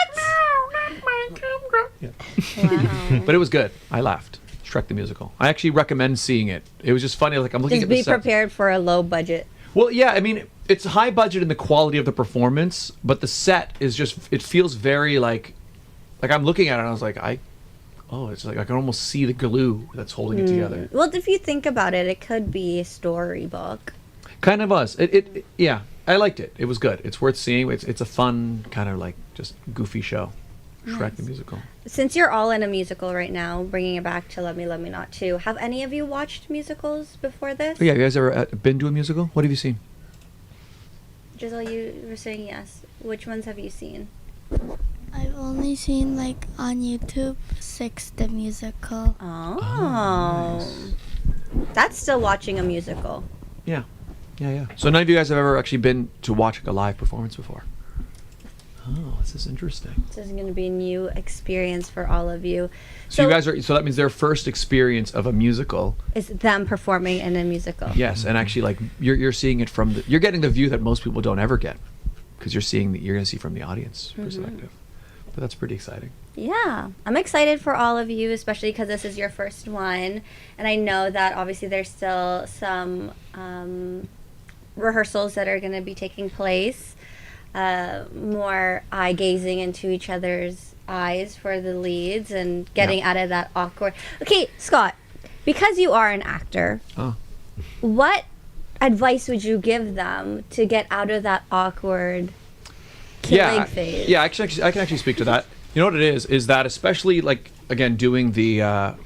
Speaker 1: Yeah.
Speaker 3: Wow.
Speaker 1: But it was good. I laughed. Shrek the musical. I actually recommend seeing it. It was just funny. Like I'm looking
Speaker 3: Just
Speaker 1: at the
Speaker 3: be
Speaker 1: set.
Speaker 3: prepared for a low budget.
Speaker 1: Well, yeah. I mean, it's high budget in the quality of the performance, but the set is just. It feels very like I'm looking at it and I was like, it's like I can almost see the glue that's holding it together.
Speaker 3: Well, if you think about it, it could be a storybook.
Speaker 1: Kind of was. Yeah. I liked it. It was good. It's worth seeing. It's a fun kind of like just goofy show. Shrek the musical.
Speaker 3: Since you're all in a musical right now, bringing it back to Love Me, Love Me Not too, have any of you watched musicals before this?
Speaker 1: Oh, yeah, you guys ever been to a musical? What have you seen?
Speaker 3: Giselle, you were saying yes. Which ones have you seen?
Speaker 5: I've only seen like on YouTube 6 the musical.
Speaker 3: Oh.
Speaker 1: Nice.
Speaker 3: That's still watching a musical.
Speaker 1: Yeah. So none of you guys have ever actually been to watch a live performance before? Oh, this is interesting.
Speaker 3: This is going to be a new experience for all of you.
Speaker 1: So you guys so that means their first experience of a musical
Speaker 3: is them performing in a musical.
Speaker 1: Yes, and actually like you're seeing it from you're getting the view that most people don't ever get, because you're going to see from the audience perspective. But that's pretty exciting.
Speaker 3: Yeah, I'm excited for all of you, especially because this is your first one, and I know that obviously there's still some rehearsals that are going to be taking place. More eye gazing into each other's eyes for the leads and getting out of that awkward. Okay, Scott, because you are an actor, what advice would you give them to get out of that awkward killing phase?
Speaker 1: Yeah, I can actually speak to that. You know what it is that especially like again doing the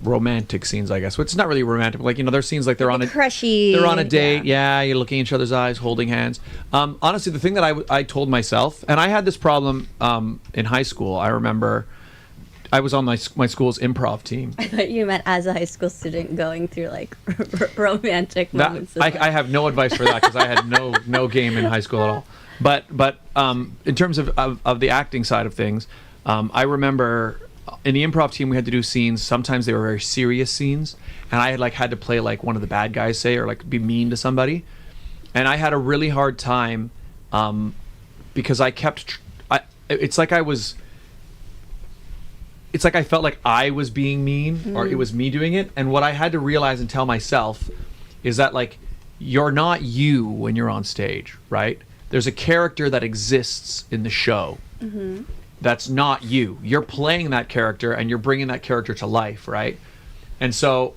Speaker 1: romantic scenes, I guess. Well, it's not really romantic. Like there's scenes like they're on a
Speaker 3: crushy.
Speaker 1: They're on a date. Yeah, you're looking in each other's eyes, holding hands. Honestly, the thing that I told myself, and I had this problem in high school. I remember I was on my school's improv team.
Speaker 3: I thought you meant as a high school student going through like romantic moments.
Speaker 1: I have no advice for that because I had no game in high school at all. But in terms of the acting side of things, I remember in the improv team we had to do scenes. Sometimes they were very serious scenes, and I had to play like one of the bad guys, say, or like be mean to somebody, and I had a really hard time because I kept. It's like I felt like I was being mean, or it was me doing it. And what I had to realize and tell myself is that like you're not you when you're on stage, right? There's a character that exists in the show. That's not you. You're playing that character and you're bringing that character to life, right? And so,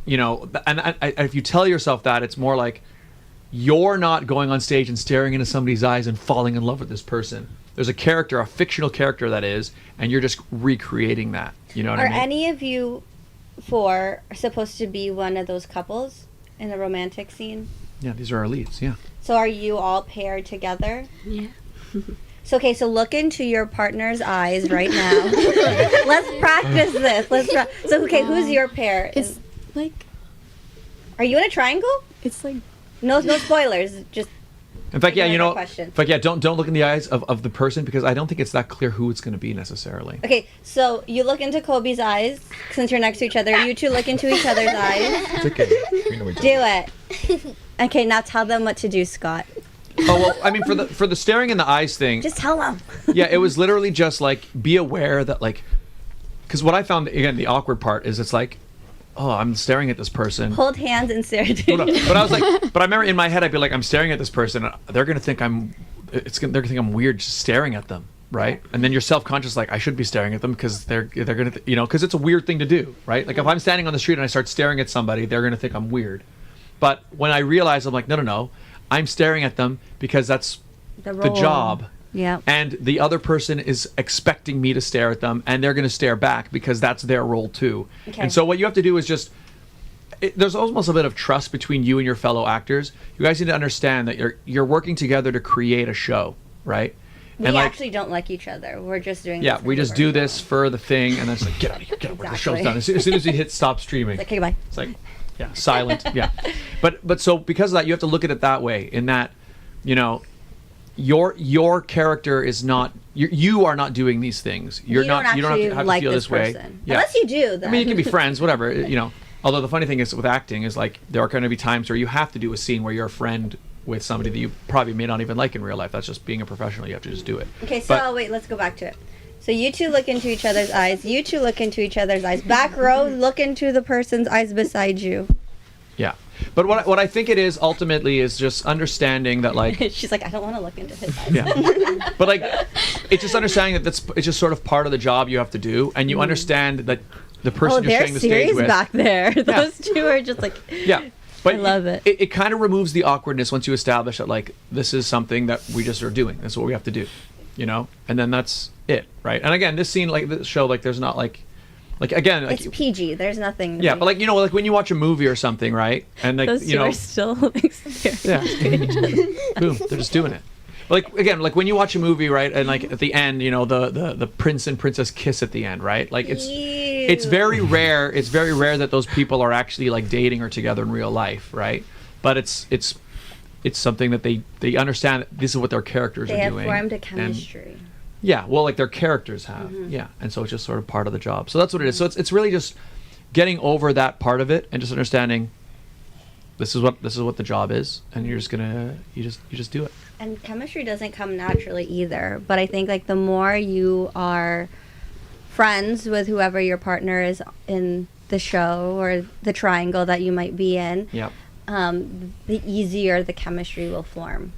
Speaker 1: you know, and if you tell yourself that, it's more like you're not going on stage and staring into somebody's eyes and falling in love with this person. There's a character, a fictional character that is, and you're just recreating that. You know what I mean?
Speaker 3: Are any of you four supposed to be one of those couples in the romantic scene?
Speaker 1: Yeah, these are our leads, yeah.
Speaker 3: So are you all paired together?
Speaker 7: Yeah.
Speaker 3: So, okay, so look into your partner's eyes right now. Let's practice this. So, okay, who's your pair?
Speaker 11: It's like...
Speaker 3: Are you in a triangle?
Speaker 11: It's like...
Speaker 3: No spoilers. Just...
Speaker 1: In fact, yeah, you know,
Speaker 3: question.
Speaker 1: in fact, yeah, don't look in the eyes of the person, because I don't think it's that clear who it's going to be necessarily.
Speaker 3: Okay, so you look into Kobe's eyes, since you're next to each other. You two look into each other's eyes.
Speaker 9: It's okay. We know each
Speaker 3: Do
Speaker 9: other.
Speaker 3: it. Okay, now tell them what to do, Scott.
Speaker 1: Oh, well, I mean, for the staring in the eyes thing,
Speaker 3: Just tell them.
Speaker 1: yeah, it was literally just like, be aware that, like, because what I found, again, the awkward part is it's like, oh, I'm staring at this person.
Speaker 3: Hold hands and stare at each
Speaker 1: But I was like, but I remember in my head, I'd be like, I'm staring at this person. And they're gonna think they're gonna think I'm weird just staring at them, right? And then you're self-conscious, like I should be staring at them because they're gonna, you know, because it's a weird thing to do, right? Like if I'm standing on the street and I start staring at somebody, they're gonna think I'm weird. But when I realize, I'm like, no, I'm staring at them because that's the job.
Speaker 3: Yeah.
Speaker 1: And the other person is expecting me to stare at them, and they're going to stare back because that's their role too.
Speaker 3: Okay.
Speaker 1: And so what you have to do is just, there's almost a bit of trust between you and your fellow actors. You guys need to understand that you're working together to create a show, right?
Speaker 3: We
Speaker 1: and
Speaker 3: actually don't like each other. We're just doing
Speaker 1: yeah,
Speaker 3: this
Speaker 1: we
Speaker 3: for
Speaker 1: just
Speaker 3: the
Speaker 1: do
Speaker 3: first
Speaker 1: this for the thing, and then it's like, get out of here, get out of here, the show's done. As soon as we hit stop streaming,
Speaker 3: It's like, okay, bye.
Speaker 1: it's like, yeah, silent, yeah. But so because of that, you have to look at it that way, in that, you know, your character is not, you are not doing these things. You don't have to feel this way. Yeah.
Speaker 3: Unless you do, then.
Speaker 1: I mean, you can be friends, whatever, you know. Although the funny thing is with acting is like there are going to be times where you have to do a scene where you're a friend with somebody that you probably may not even like in real life. That's just being a professional. You have to just do it.
Speaker 3: Okay, so wait, let's go back to it. So you two look into each other's eyes. You two look into each other's eyes. Back row, look into the person's eyes beside you.
Speaker 1: Yeah. But what I think it is ultimately is just understanding that, like,
Speaker 3: She's like, I don't want to look into his eyes.
Speaker 1: yeah. But like, it's just understanding that it's just sort of part of the job you have to do, and you understand that the person you're sharing the stage with.
Speaker 3: back there. Those two are just like.
Speaker 1: Yeah. But
Speaker 3: I love it.
Speaker 1: It kind of removes the awkwardness once you establish that, like, this is something that we just are doing. That's what we have to do, you know. And then that's it, right? And again, this scene, like this show, like, there's not like again, like,
Speaker 3: It's PG. There's nothing.
Speaker 1: yeah, but like, you know, like when you watch a movie or something, right? And like,
Speaker 3: Those
Speaker 1: you
Speaker 3: two
Speaker 1: know,
Speaker 3: are still staring at each other.
Speaker 1: boom, they're just doing it. Like again, like when you watch a movie, right? And like at the end, you know, the prince and princess kiss at the end, right? Like it's very rare. It's very rare that those people are actually like dating or together in real life, right? But it's something that they understand that this is what their characters
Speaker 3: They
Speaker 1: are
Speaker 3: have
Speaker 1: doing.
Speaker 3: formed a
Speaker 1: And-
Speaker 3: chemistry.
Speaker 1: yeah, well, like their characters have, yeah, and so it's just sort of part of the job. So that's what it is. So it's really just getting over that part of it and just understanding this is what the job is, and you're just gonna you just do it.
Speaker 3: And chemistry doesn't come naturally either. But I think like the more you are friends with whoever your partner is in the show or the triangle that you might be in,
Speaker 1: Yep.
Speaker 3: The easier the chemistry will form.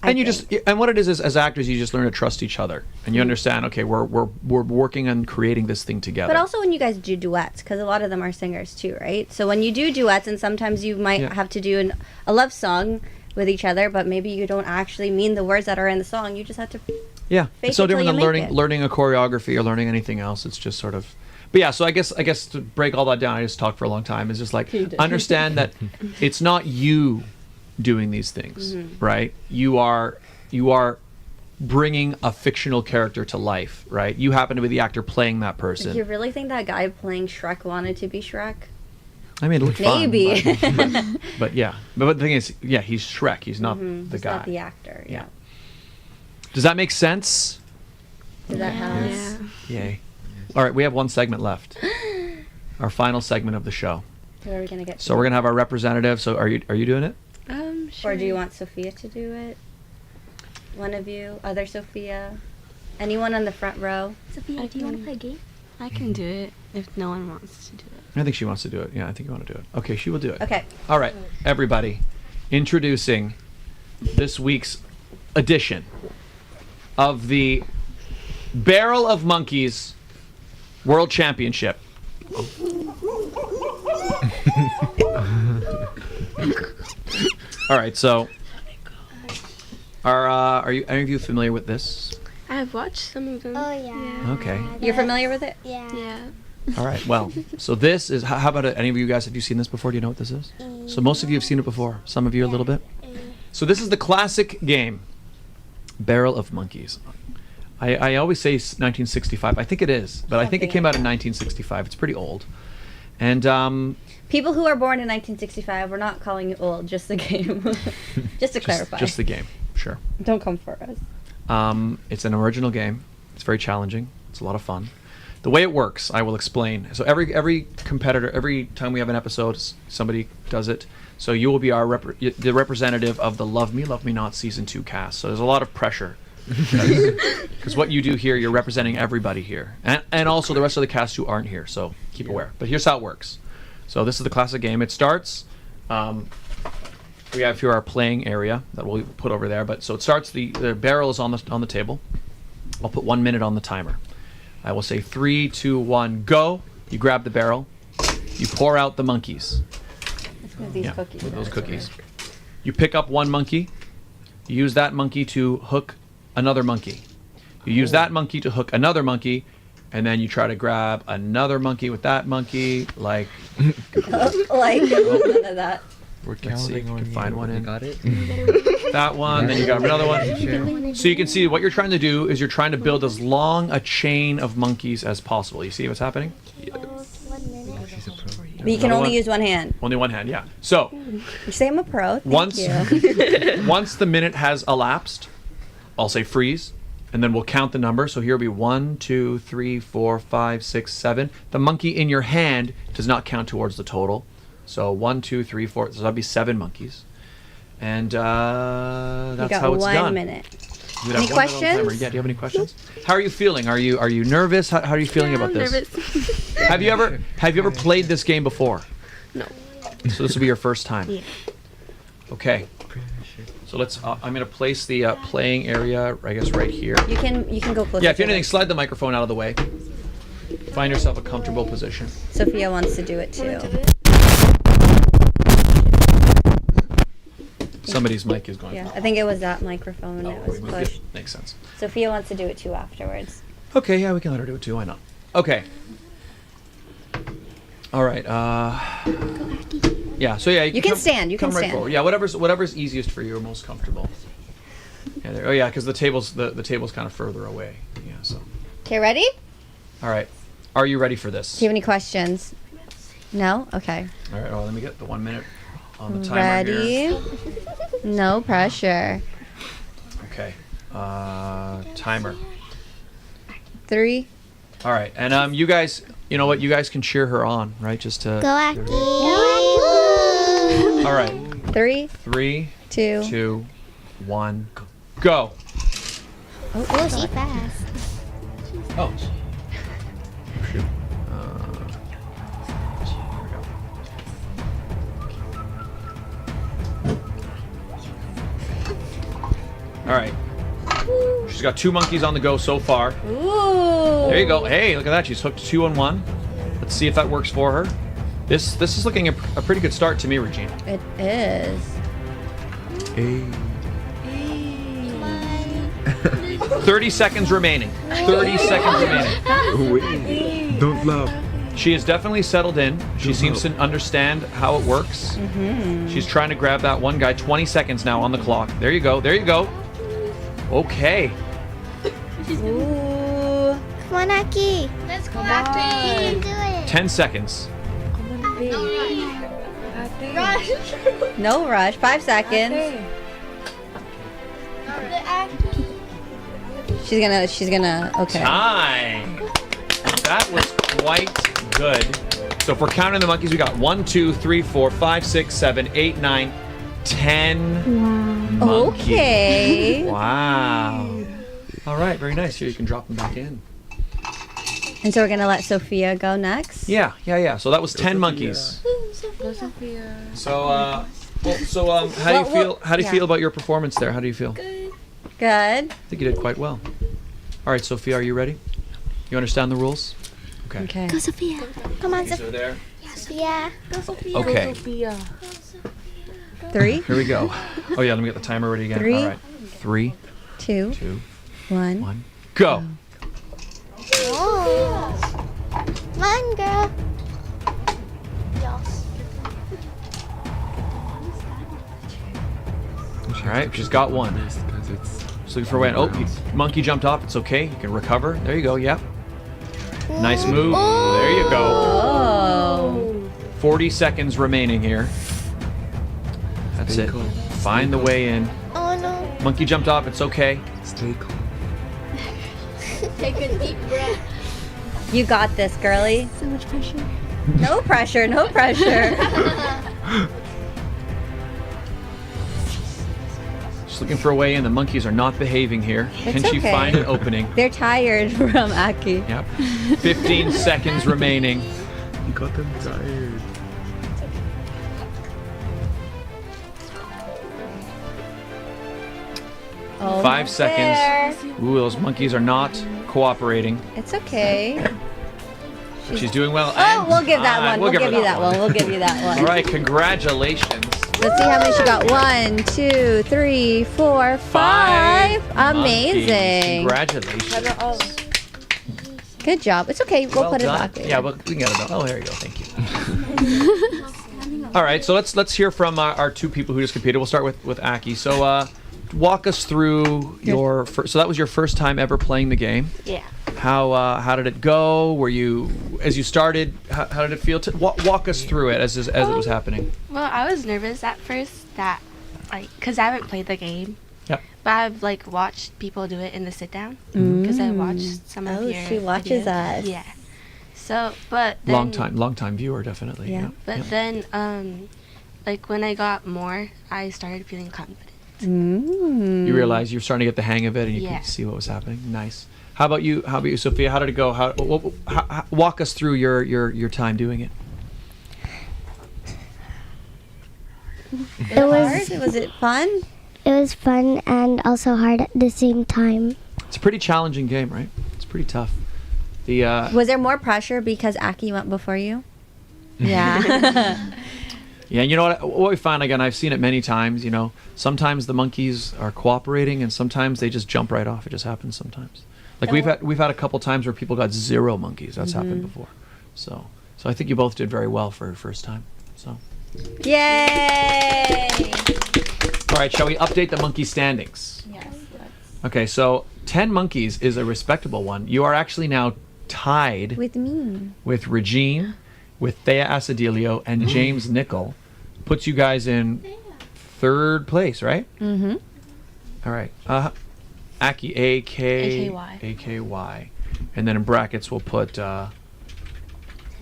Speaker 1: And and what it is as actors, you just learn to trust each other, and you understand. Okay, we're working on creating this thing together.
Speaker 3: But also when you guys do duets, because a lot of them are singers too, right? So when you do duets, and sometimes you might have to do a love song with each other, but maybe you don't actually mean the words that are in the song. You just have to.
Speaker 1: Yeah,
Speaker 3: fake
Speaker 1: it's so
Speaker 3: it till
Speaker 1: different
Speaker 3: you
Speaker 1: than
Speaker 3: make it.
Speaker 1: learning a choreography or learning anything else. It's just sort of. But yeah, so I guess to break all that down, I just talked for a long time. It's just like understand that it's not you doing these things, right? You are bringing a fictional character to life, right? You happen to be the actor playing that person.
Speaker 3: Do you really think that guy playing Shrek wanted to be Shrek?
Speaker 1: I mean, it looked
Speaker 3: Maybe.
Speaker 1: fun, but yeah. But the thing is, yeah, he's Shrek. He's not the
Speaker 3: He's
Speaker 1: guy.
Speaker 3: not the actor. Yeah.
Speaker 1: Does that make sense?
Speaker 3: Does that help?
Speaker 7: Yeah.
Speaker 1: Yay. All right, we have one segment left. Our final segment of the show.
Speaker 3: Who are we gonna get?
Speaker 1: So we're gonna have our representative. So are you doing it?
Speaker 7: Sure.
Speaker 3: Or do you want Sophia to do it? One of you, other Sophia, anyone on the front row.
Speaker 11: Sophia, do you want to play a game?
Speaker 7: I can do it if no one wants to do it.
Speaker 1: I think she wants to do it. Yeah, I think you want to do it. Okay, she will do it.
Speaker 3: Okay.
Speaker 1: All right, everybody, introducing this week's edition of the Barrel of Monkeys World Championship. All right, so are you any of you familiar with this?
Speaker 7: I've watched some of them.
Speaker 4: Oh yeah.
Speaker 1: Okay.
Speaker 3: You're familiar with it?
Speaker 4: Yeah.
Speaker 7: Yeah.
Speaker 1: All right. Well, so this is how about it? Any of you guys? Have you seen this before? Do you know what this is? So most of you have seen it before. Some of you a little bit. So this is the classic game, Barrel of Monkeys. I always say 1965. I think it is, but I think it came out in 1965. It's pretty old. And
Speaker 3: people who are born in 1965, we're not calling you old, just the game. Just to clarify.
Speaker 1: Just the game, sure.
Speaker 3: Don't come for us.
Speaker 1: It's an original game. It's very challenging. It's a lot of fun. The way it works, I will explain. So every competitor, every time we have an episode, somebody does it. So you will be the representative of the Love Me Not Season 2 cast. So there's a lot of pressure. Because what you do here, you're representing everybody here. And also the rest of the cast who aren't here. So keep aware. But here's how it works. So this is the classic game. It starts... we have here our playing area that we'll put over there. But so it starts. The barrel is on the table. I'll put 1 minute on the timer. I will say 3, 2, 1, go. You grab the barrel. You pour out the monkeys.
Speaker 3: These cookies.
Speaker 1: Those cookies. You pick up one monkey. You use that monkey to hook another monkey. You use that monkey to hook another monkey, and then you try to grab another monkey with that monkey, like.
Speaker 3: Like none of that.
Speaker 8: We're
Speaker 1: Let's see if you can find one in.
Speaker 8: Got it?
Speaker 1: That one, then you got another one. So you can see what you're trying to do is you're trying to build as long a chain of monkeys as possible. You see what's happening?
Speaker 4: 1 minute.
Speaker 8: She's a pro.
Speaker 3: But you can only use one hand.
Speaker 1: Only one hand, yeah. So
Speaker 3: You say I'm a pro. Thank
Speaker 1: once
Speaker 3: you.
Speaker 1: once the minute has elapsed, I'll say freeze, and then we'll count the number. So here will be 1, 2, 3, 4, 5, 6, 7. The monkey in your hand does not count towards the total. So 1, 2, 3, 4. So that'll be 7 monkeys, and that's how it's done.
Speaker 3: You got 1 minute.
Speaker 1: You would
Speaker 3: Any
Speaker 1: have 1 minute on the timer.
Speaker 3: questions?
Speaker 1: Yeah. Do you have any questions? How are you feeling? Are you nervous? How are you feeling about
Speaker 7: I'm
Speaker 1: this?
Speaker 7: nervous.
Speaker 1: Have you ever played this game before?
Speaker 7: No.
Speaker 1: So this will be your first time.
Speaker 7: Yeah.
Speaker 1: Okay. So let's. I'm going to place the playing area, I guess, right here.
Speaker 3: You can go closer.
Speaker 1: Yeah. If
Speaker 3: to
Speaker 1: anything,
Speaker 3: it.
Speaker 1: slide the microphone out of the way. Find yourself a comfortable position.
Speaker 3: Sophia wants to do it too.
Speaker 1: Somebody's mic is going.
Speaker 3: Yeah, I think it was that microphone
Speaker 1: Oh,
Speaker 3: that was
Speaker 1: we moved
Speaker 3: pushed.
Speaker 1: it. Makes sense.
Speaker 3: Sophia wants to do it too afterwards.
Speaker 1: Okay. Yeah, we can let her do it too. Why not? Okay. All right. Yeah. So yeah.
Speaker 3: You can stand. You
Speaker 1: come
Speaker 3: can
Speaker 1: right
Speaker 3: stand.
Speaker 1: forward. Yeah. Whatever's easiest for you or most comfortable. Yeah. There. Oh yeah, because the table's kind of further away. Yeah. So.
Speaker 3: Okay, ready?
Speaker 1: All right. Are you ready for this?
Speaker 3: Do you have any questions? No? Okay.
Speaker 1: All right. Well, let me get the 1 minute on the timer here.
Speaker 3: Ready? No pressure.
Speaker 1: Okay. Timer.
Speaker 3: 3.
Speaker 1: All right. And you guys, you know what? You guys can cheer her on, right? Just to.
Speaker 4: Go Aki.
Speaker 1: All right.
Speaker 3: 3,
Speaker 1: 3,
Speaker 3: 2.
Speaker 1: 2, 1, go.
Speaker 4: Oh, she fast.
Speaker 1: Oh. Shoot. Here we go. All right. She's got 2 monkeys on the go so far.
Speaker 3: Ooh.
Speaker 1: There you go. Hey, look at that. She's hooked 2 on 1. Let's see if that works for her. This is looking a pretty good start to me, Regine.
Speaker 3: It is.
Speaker 9: Hey.
Speaker 1: 30 seconds remaining. 30 seconds remaining.
Speaker 9: Wait. Don't laugh.
Speaker 1: She is definitely settled in. She seems to understand how it works. She's trying to grab that one guy. 20 seconds now on the clock. There you go. There you go. Okay.
Speaker 3: Ooh.
Speaker 4: Come on, Aki.
Speaker 6: Let's go,
Speaker 4: You can do it.
Speaker 1: 10 seconds.
Speaker 3: No rush. 5 seconds. She's gonna. Okay.
Speaker 1: Time. That was quite good. So if we're counting the monkeys, we got 1, 2, 3, 4, 5, 6, 7, 8, 9, 10 monkeys.
Speaker 3: Okay.
Speaker 1: Wow. All right, very nice. Here, you can drop them back in.
Speaker 3: And so we're gonna let Sophia go next.
Speaker 1: Yeah. So that was 10 monkeys. So, how do you feel? How do you feel about your performance there? How do you feel?
Speaker 3: Good.
Speaker 1: I think you did quite well. All right, Sophia, are you ready? You understand the rules? Okay.
Speaker 3: Okay.
Speaker 4: Go, Sophia. Come on,
Speaker 1: These
Speaker 4: Sophia.
Speaker 1: are there.
Speaker 4: Sophia.
Speaker 10: Go, Sophia.
Speaker 1: Okay.
Speaker 10: Go, Sophia.
Speaker 3: 3,
Speaker 1: Here we go. Oh yeah, let me get the timer ready again.
Speaker 3: 3,
Speaker 1: All right. 3,
Speaker 3: 2,
Speaker 1: 2,
Speaker 3: 1.
Speaker 1: 1, go.
Speaker 4: Oh. Come on, girl.
Speaker 1: All right, she's got one.
Speaker 9: Because it's
Speaker 1: Just looking for a way. Oh, monkey jumped off. It's okay. You can recover. There you go. Yep. Nice move. There you go.
Speaker 3: Oh.
Speaker 1: 40 seconds remaining here. That's
Speaker 9: Stay
Speaker 1: it.
Speaker 9: calm.
Speaker 1: Find the way in.
Speaker 4: Oh no.
Speaker 1: Monkey jumped off. It's okay.
Speaker 9: stay calm.
Speaker 6: Take a deep breath.
Speaker 3: You got this, girly.
Speaker 11: So much pressure.
Speaker 3: No pressure, no pressure.
Speaker 1: Just looking for a way in. The monkeys are not behaving here.
Speaker 3: It's
Speaker 1: Can she
Speaker 3: okay.
Speaker 1: find an opening?
Speaker 3: They're tired from Aki.
Speaker 1: Yep. 15 seconds remaining.
Speaker 9: You got them tired.
Speaker 3: Oh,
Speaker 1: 5
Speaker 3: there.
Speaker 1: seconds. Ooh, those monkeys are not cooperating.
Speaker 3: It's okay.
Speaker 1: But she's doing well.
Speaker 3: Oh,
Speaker 1: and
Speaker 3: we'll give that
Speaker 1: time.
Speaker 3: one. We'll give you that one. We'll give you that one.
Speaker 1: All right, congratulations.
Speaker 3: Let's see how many she got. 1, 2, 3, 4, 5.
Speaker 1: monkeys.
Speaker 3: Amazing.
Speaker 1: Congratulations.
Speaker 3: Good job. It's okay. We'll
Speaker 1: Well
Speaker 3: put
Speaker 1: done.
Speaker 3: it back later.
Speaker 1: Yeah, well, we can get it. Oh, there you go. Thank you. All right, so let's hear from our two people who just competed. We'll start with Aki. So walk us through your first. So that was your first time ever playing the game.
Speaker 7: Yeah.
Speaker 1: How did it go? Were you as you started? How did it feel? Walk us through it as it was happening.
Speaker 7: Well, I was nervous at first that, because I haven't played the game.
Speaker 1: Yep.
Speaker 7: But I've watched people do it in the sit down because I watched some of your.
Speaker 3: She watches
Speaker 7: videos.
Speaker 3: us.
Speaker 7: Yeah. So, but then,
Speaker 1: Long time viewer, definitely.
Speaker 3: Yeah.
Speaker 7: But then, when I got more, I started feeling confident.
Speaker 1: You realize you're starting to get the hang of it, and you
Speaker 7: Yeah.
Speaker 1: can see what was happening. Nice. How about you, Sophia? How did it go? How walk us through your time doing it.
Speaker 3: Was it fun?
Speaker 4: It was fun and also hard at the same time.
Speaker 1: It's a pretty challenging game, right? It's pretty tough.
Speaker 3: Was there more pressure because Aki went before you? Yeah.
Speaker 1: Yeah, you know what we find, again, I've seen it many times, sometimes the monkeys are cooperating and sometimes they just jump right off. It just happens sometimes. We've had a couple times where people got 0 monkeys. That's happened before. So I think you both did very well for your first time. So
Speaker 3: Yay!
Speaker 1: all right, shall we update the monkey standings?
Speaker 11: Yes.
Speaker 1: Okay, so 10 monkeys is a respectable one. You are actually now tied
Speaker 3: With me.
Speaker 1: with Regine, with Thea Asadilio, and James Nickel. Puts you guys in 3rd place, right?
Speaker 3: Mm-hmm.
Speaker 1: All right. Aki,
Speaker 7: AKY.
Speaker 1: AKY. And then in brackets we'll put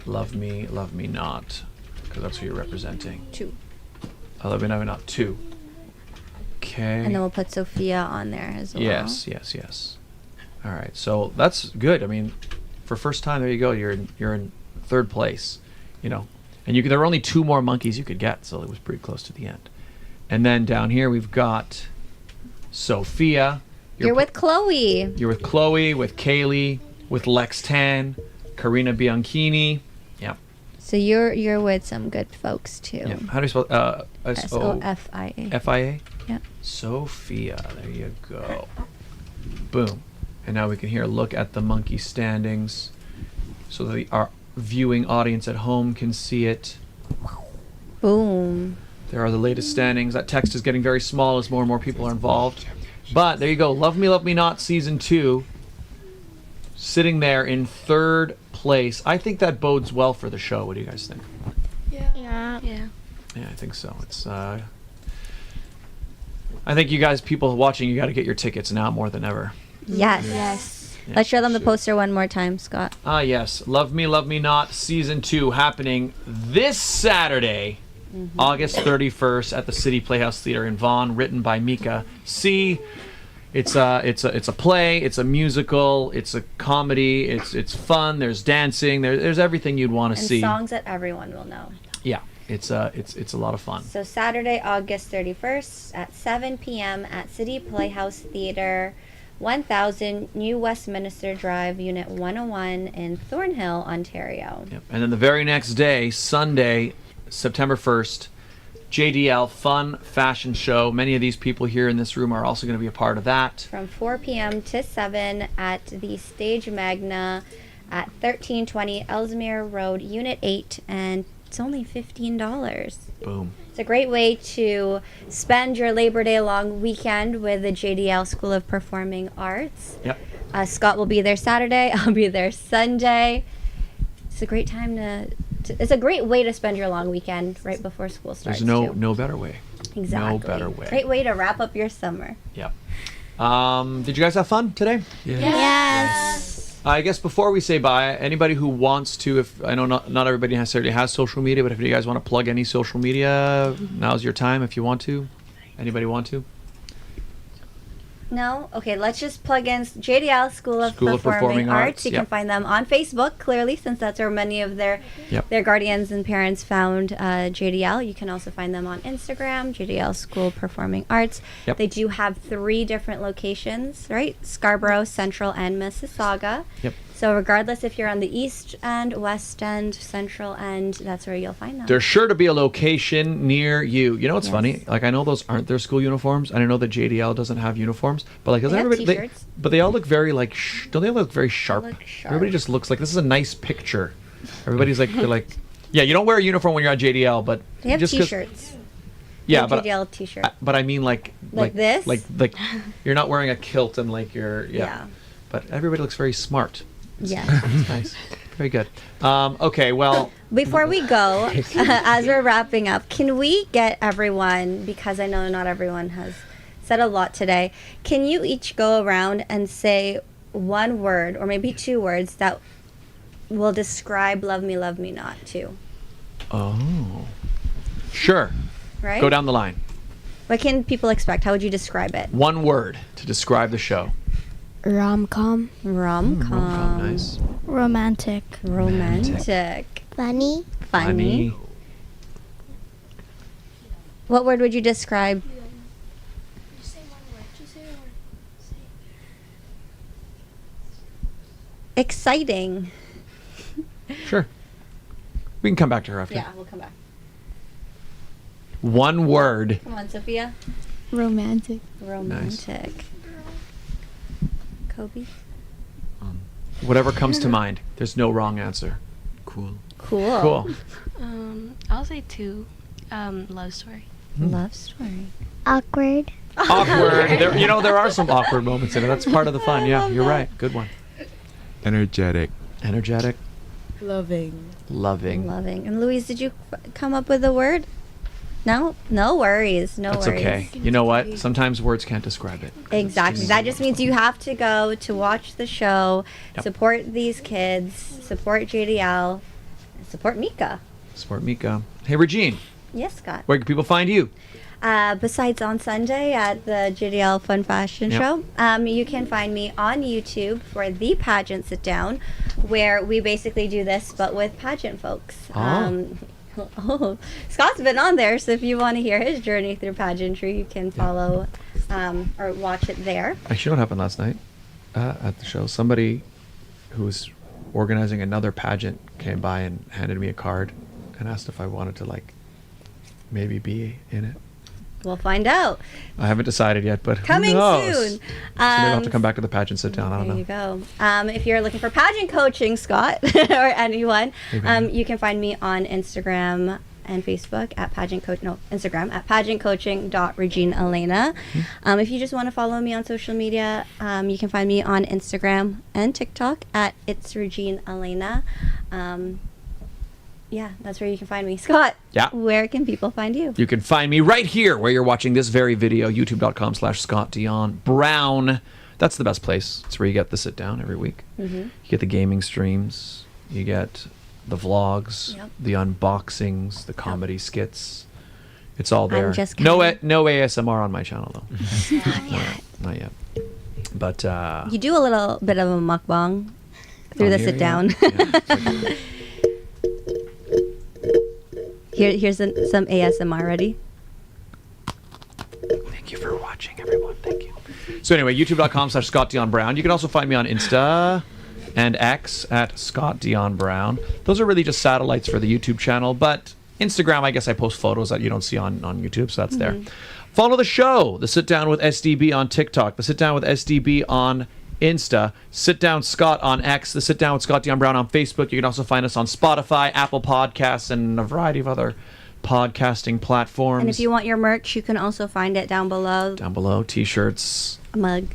Speaker 1: Love Me Not, because that's who you're representing.
Speaker 3: 2.
Speaker 1: Love Me Not 2. Okay.
Speaker 3: And then we'll put Sophia on there as well.
Speaker 1: Yes. All right. So that's good. I mean, for first time, there you go. You're in 3rd place, and there were only 2 more monkeys you could get, so it was pretty close to the end. And then down here we've got Sophia.
Speaker 3: You're with Chloe.
Speaker 1: You're with Chloe, with Kaylee, with Lex Tan, Karina Bianchini. Yep.
Speaker 3: So you're with some good folks too.
Speaker 1: Yep. How do you spell
Speaker 3: Sofia.
Speaker 1: F-I-A?
Speaker 3: Yeah.
Speaker 1: Sophia. There you go. Boom. And now we can hear a look at the monkey standings so that our viewing audience at home can see it.
Speaker 3: Boom.
Speaker 1: There are the latest standings. That text is getting very small as more and more people are involved. But there you go. Love Me Not Season 2. Sitting there in 3rd place. I think that bodes well for the show. What do you guys think?
Speaker 4: Yeah.
Speaker 7: Yeah.
Speaker 1: Yeah, I think so. It's I think you guys, people watching, you got to get your tickets now more than ever.
Speaker 3: Yes.
Speaker 1: Yeah,
Speaker 3: Let's show them the
Speaker 1: should.
Speaker 3: poster one more time, Scott.
Speaker 1: Yes. Love Me Not Season 2 happening this Saturday, August 31st at the City Playhouse Theater in Vaughan, written by Mika C. It's a play, it's a musical, it's a comedy, it's fun, there's dancing, there's everything you'd want to
Speaker 3: And
Speaker 1: see.
Speaker 3: songs that everyone will know.
Speaker 1: Yeah. It's a lot of fun.
Speaker 3: So Saturday, August 31st at 7 p.m. at City Playhouse Theater 1000 New Westminster Drive, Unit 101 in Thornhill, Ontario.
Speaker 1: Yep. And then the very next day, Sunday, September 1st, JDL Fun Fashion Show. Many of these people here in this room are also going to be a part of that.
Speaker 3: From 4 p.m. to 7 at the Stage Magna at 1320 Ellesmere Road, Unit 8, and it's only $15.
Speaker 1: Boom.
Speaker 3: It's a great way to spend your Labor Day long weekend with the JDL School of Performing Arts.
Speaker 1: Yep.
Speaker 3: Scott will be there Saturday. I'll be there Sunday. It's a great time it's a great way to spend your long weekend right before school starts.
Speaker 1: There's no better way.
Speaker 3: Exactly.
Speaker 1: No better way.
Speaker 3: Great way to wrap up your summer.
Speaker 1: Yep. Did you guys have fun today?
Speaker 3: Yes.
Speaker 1: I guess before we say bye, anybody who wants to, if I know not everybody necessarily has social media, but if you guys want to plug any social media, now's your time if you want to. Anybody want to?
Speaker 3: No? Okay, let's just plug in JDL School of Performing Arts. You can find them on Facebook, clearly, since that's where many of their guardians and parents found JDL. You can also find them on Instagram, JDL School of Performing Arts.
Speaker 1: Yep.
Speaker 3: They do have 3 different locations, right? Scarborough, Central, and Mississauga.
Speaker 1: Yep.
Speaker 3: So regardless if you're on the East End, West End, Central End, that's where you'll find them.
Speaker 1: There's sure to be a location near you. You know what's
Speaker 3: Yes.
Speaker 1: funny? Like, I know those aren't their school uniforms, and I know that JDL doesn't have uniforms, but like,
Speaker 3: They have
Speaker 1: everybody,
Speaker 3: t-shirts.
Speaker 1: but they all look very like, don't they all look very sharp?
Speaker 3: look sharp.
Speaker 1: Everybody just looks like this is a nice picture. Everybody's like, they're like, yeah, you don't wear a uniform when you're on JDL, but
Speaker 3: They have
Speaker 1: just 'cause-
Speaker 3: t-shirts.
Speaker 1: Yeah,
Speaker 3: They have
Speaker 1: but
Speaker 3: JDL t-shirt.
Speaker 1: but I mean like
Speaker 3: this?
Speaker 1: like you're not wearing a kilt and like you're
Speaker 3: Yeah.
Speaker 1: But everybody looks very smart.
Speaker 3: Yeah.
Speaker 1: It's nice. Very good. Okay, well,
Speaker 3: Before we go, as we're wrapping up, can we get everyone, because I know not everyone has said a lot today, can you each go around and say one word or maybe 2 words that will describe Love Me Not too?
Speaker 1: oh, sure.
Speaker 3: Right?
Speaker 1: Go down the line.
Speaker 3: What can people expect? How would you describe it?
Speaker 1: One word to describe the show.
Speaker 6: Rom-com.
Speaker 3: Rom-com.
Speaker 1: Nice.
Speaker 5: Romantic.
Speaker 3: Romantic.
Speaker 4: Funny.
Speaker 3: Funny. What word would you describe? Exciting.
Speaker 1: Sure. We can come back to her after.
Speaker 3: Yeah, we'll come back.
Speaker 1: One word.
Speaker 3: Come on, Sophia.
Speaker 5: Romantic.
Speaker 3: Romantic. Kobe.
Speaker 1: Whatever comes to mind. There's no wrong answer.
Speaker 8: Cool.
Speaker 3: Cool.
Speaker 1: Cool.
Speaker 7: I'll say 2. Love story.
Speaker 3: Love story.
Speaker 4: Awkward.
Speaker 1: Awkward. There are some awkward moments in it. That's part of the fun. Yeah, you're right. Good one.
Speaker 9: Energetic.
Speaker 1: Energetic.
Speaker 10: Loving.
Speaker 1: Loving.
Speaker 3: Loving. And Louise, did you come up with a word? No? No worries. No
Speaker 1: That's
Speaker 3: worries.
Speaker 1: okay. You know what? Sometimes words can't describe it.
Speaker 3: Exactly. That just means you have to go to watch the show,
Speaker 1: Yep.
Speaker 3: support these kids, support JDL, and support Mika.
Speaker 1: Support Mika. Hey, Regine,
Speaker 3: Yes, Scott.
Speaker 1: where can people find you?
Speaker 3: Besides on Sunday at the JDL Fun Fashion
Speaker 1: Yep.
Speaker 3: Show, you can find me on YouTube for the pageant sit down, where we basically do this but with pageant folks.
Speaker 1: Oh.
Speaker 3: Scott's been on there, so if you want to hear his journey through pageantry, you can follow or watch it there.
Speaker 1: Actually, what happened last night at the show? Somebody who was organizing another pageant came by and handed me a card and asked if I wanted to maybe be in it.
Speaker 3: We'll find out.
Speaker 1: I haven't decided yet, but
Speaker 3: Coming
Speaker 1: who knows?
Speaker 3: soon.
Speaker 1: So maybe I'll have to come back to the pageant sit down. I don't
Speaker 3: There
Speaker 1: know.
Speaker 3: you go. If you're looking for pageant coaching, Scott, or anyone, you can find me on Instagram and Facebook at Instagram at pageantcoaching.Regine Alaina. If you just want to follow me on social media, you can find me on Instagram and TikTok at It's Regine Alaina. Yeah, that's where you can find me. Scott,
Speaker 1: Yeah.
Speaker 3: where can people find you?
Speaker 1: You can find me right here where you're watching this very video, youtube.com/Scott Dion Brown. That's the best place. It's where you get the sit down every week. You get the gaming streams. You get the vlogs, the unboxings, the comedy skits. It's all there.
Speaker 3: just
Speaker 1: No
Speaker 3: kidding.
Speaker 1: no ASMR on my channel, though.
Speaker 3: Not yet.
Speaker 1: Not yet. But
Speaker 3: You do a little bit of a mukbang through
Speaker 1: on
Speaker 3: the
Speaker 1: here,
Speaker 3: sit down.
Speaker 1: yeah.
Speaker 3: Here's some ASMR. Ready?
Speaker 1: Thank you for watching, everyone. Thank you. So anyway, youtube.com/Scott Dion Brown. You can also find me on Insta and X at Scott Dion Brown. Those are really just satellites for the YouTube channel, but Instagram, I guess I post photos that you don't see on YouTube, so that's there. Follow the show, The Sit Down with SDB on TikTok, The Sit Down with SDB on Insta, Sit Down Scott on X, The Sit Down with Scott Dion Brown on Facebook. You can also find us on Spotify, Apple Podcasts, and a variety of other podcasting platforms.
Speaker 3: And if you want your merch, you can also find it down below.
Speaker 1: Down below, t-shirts,
Speaker 3: Mugs.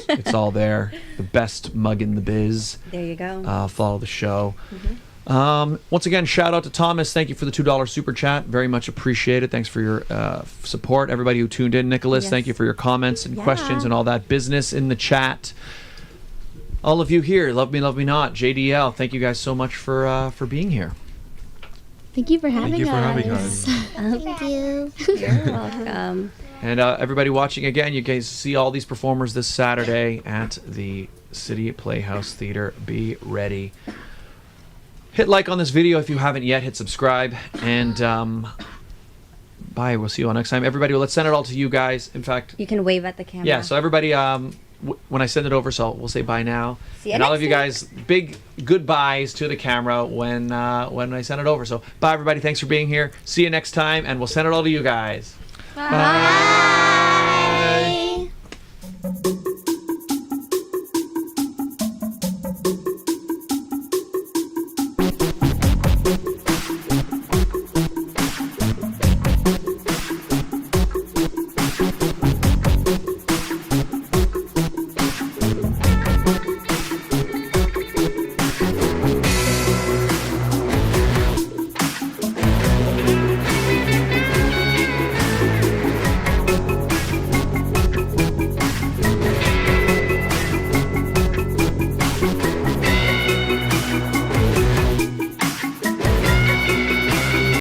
Speaker 1: It's all there. The best mug in the biz.
Speaker 3: There you go.
Speaker 1: Follow the show. Once again, shout out to Thomas. Thank you for the $2 super chat. Very much appreciated. Thanks for your support. Everybody who tuned in. Nicholas, thank you for your comments and questions and all that business in the chat. All of you here, love me not. JDL, thank you guys so much for being here.
Speaker 11: Thank you for having us.
Speaker 4: Thank you.
Speaker 3: You're welcome.
Speaker 1: And everybody watching again, you guys see all these performers this Saturday at the City Playhouse Theater. Be ready. Hit like on this video if you haven't yet. Hit subscribe. And bye. We'll see you all next time. Everybody, let's send it all to you guys. In fact,
Speaker 3: You can wave at the camera.
Speaker 1: yeah, so everybody, when I send it over, so we'll say bye now.
Speaker 3: See you
Speaker 1: and all
Speaker 3: next
Speaker 1: of you guys, big goodbyes to the camera when I send it over. So bye, everybody. Thanks for being here. See you next time, and we'll send it all to you guys.
Speaker 3: Bye.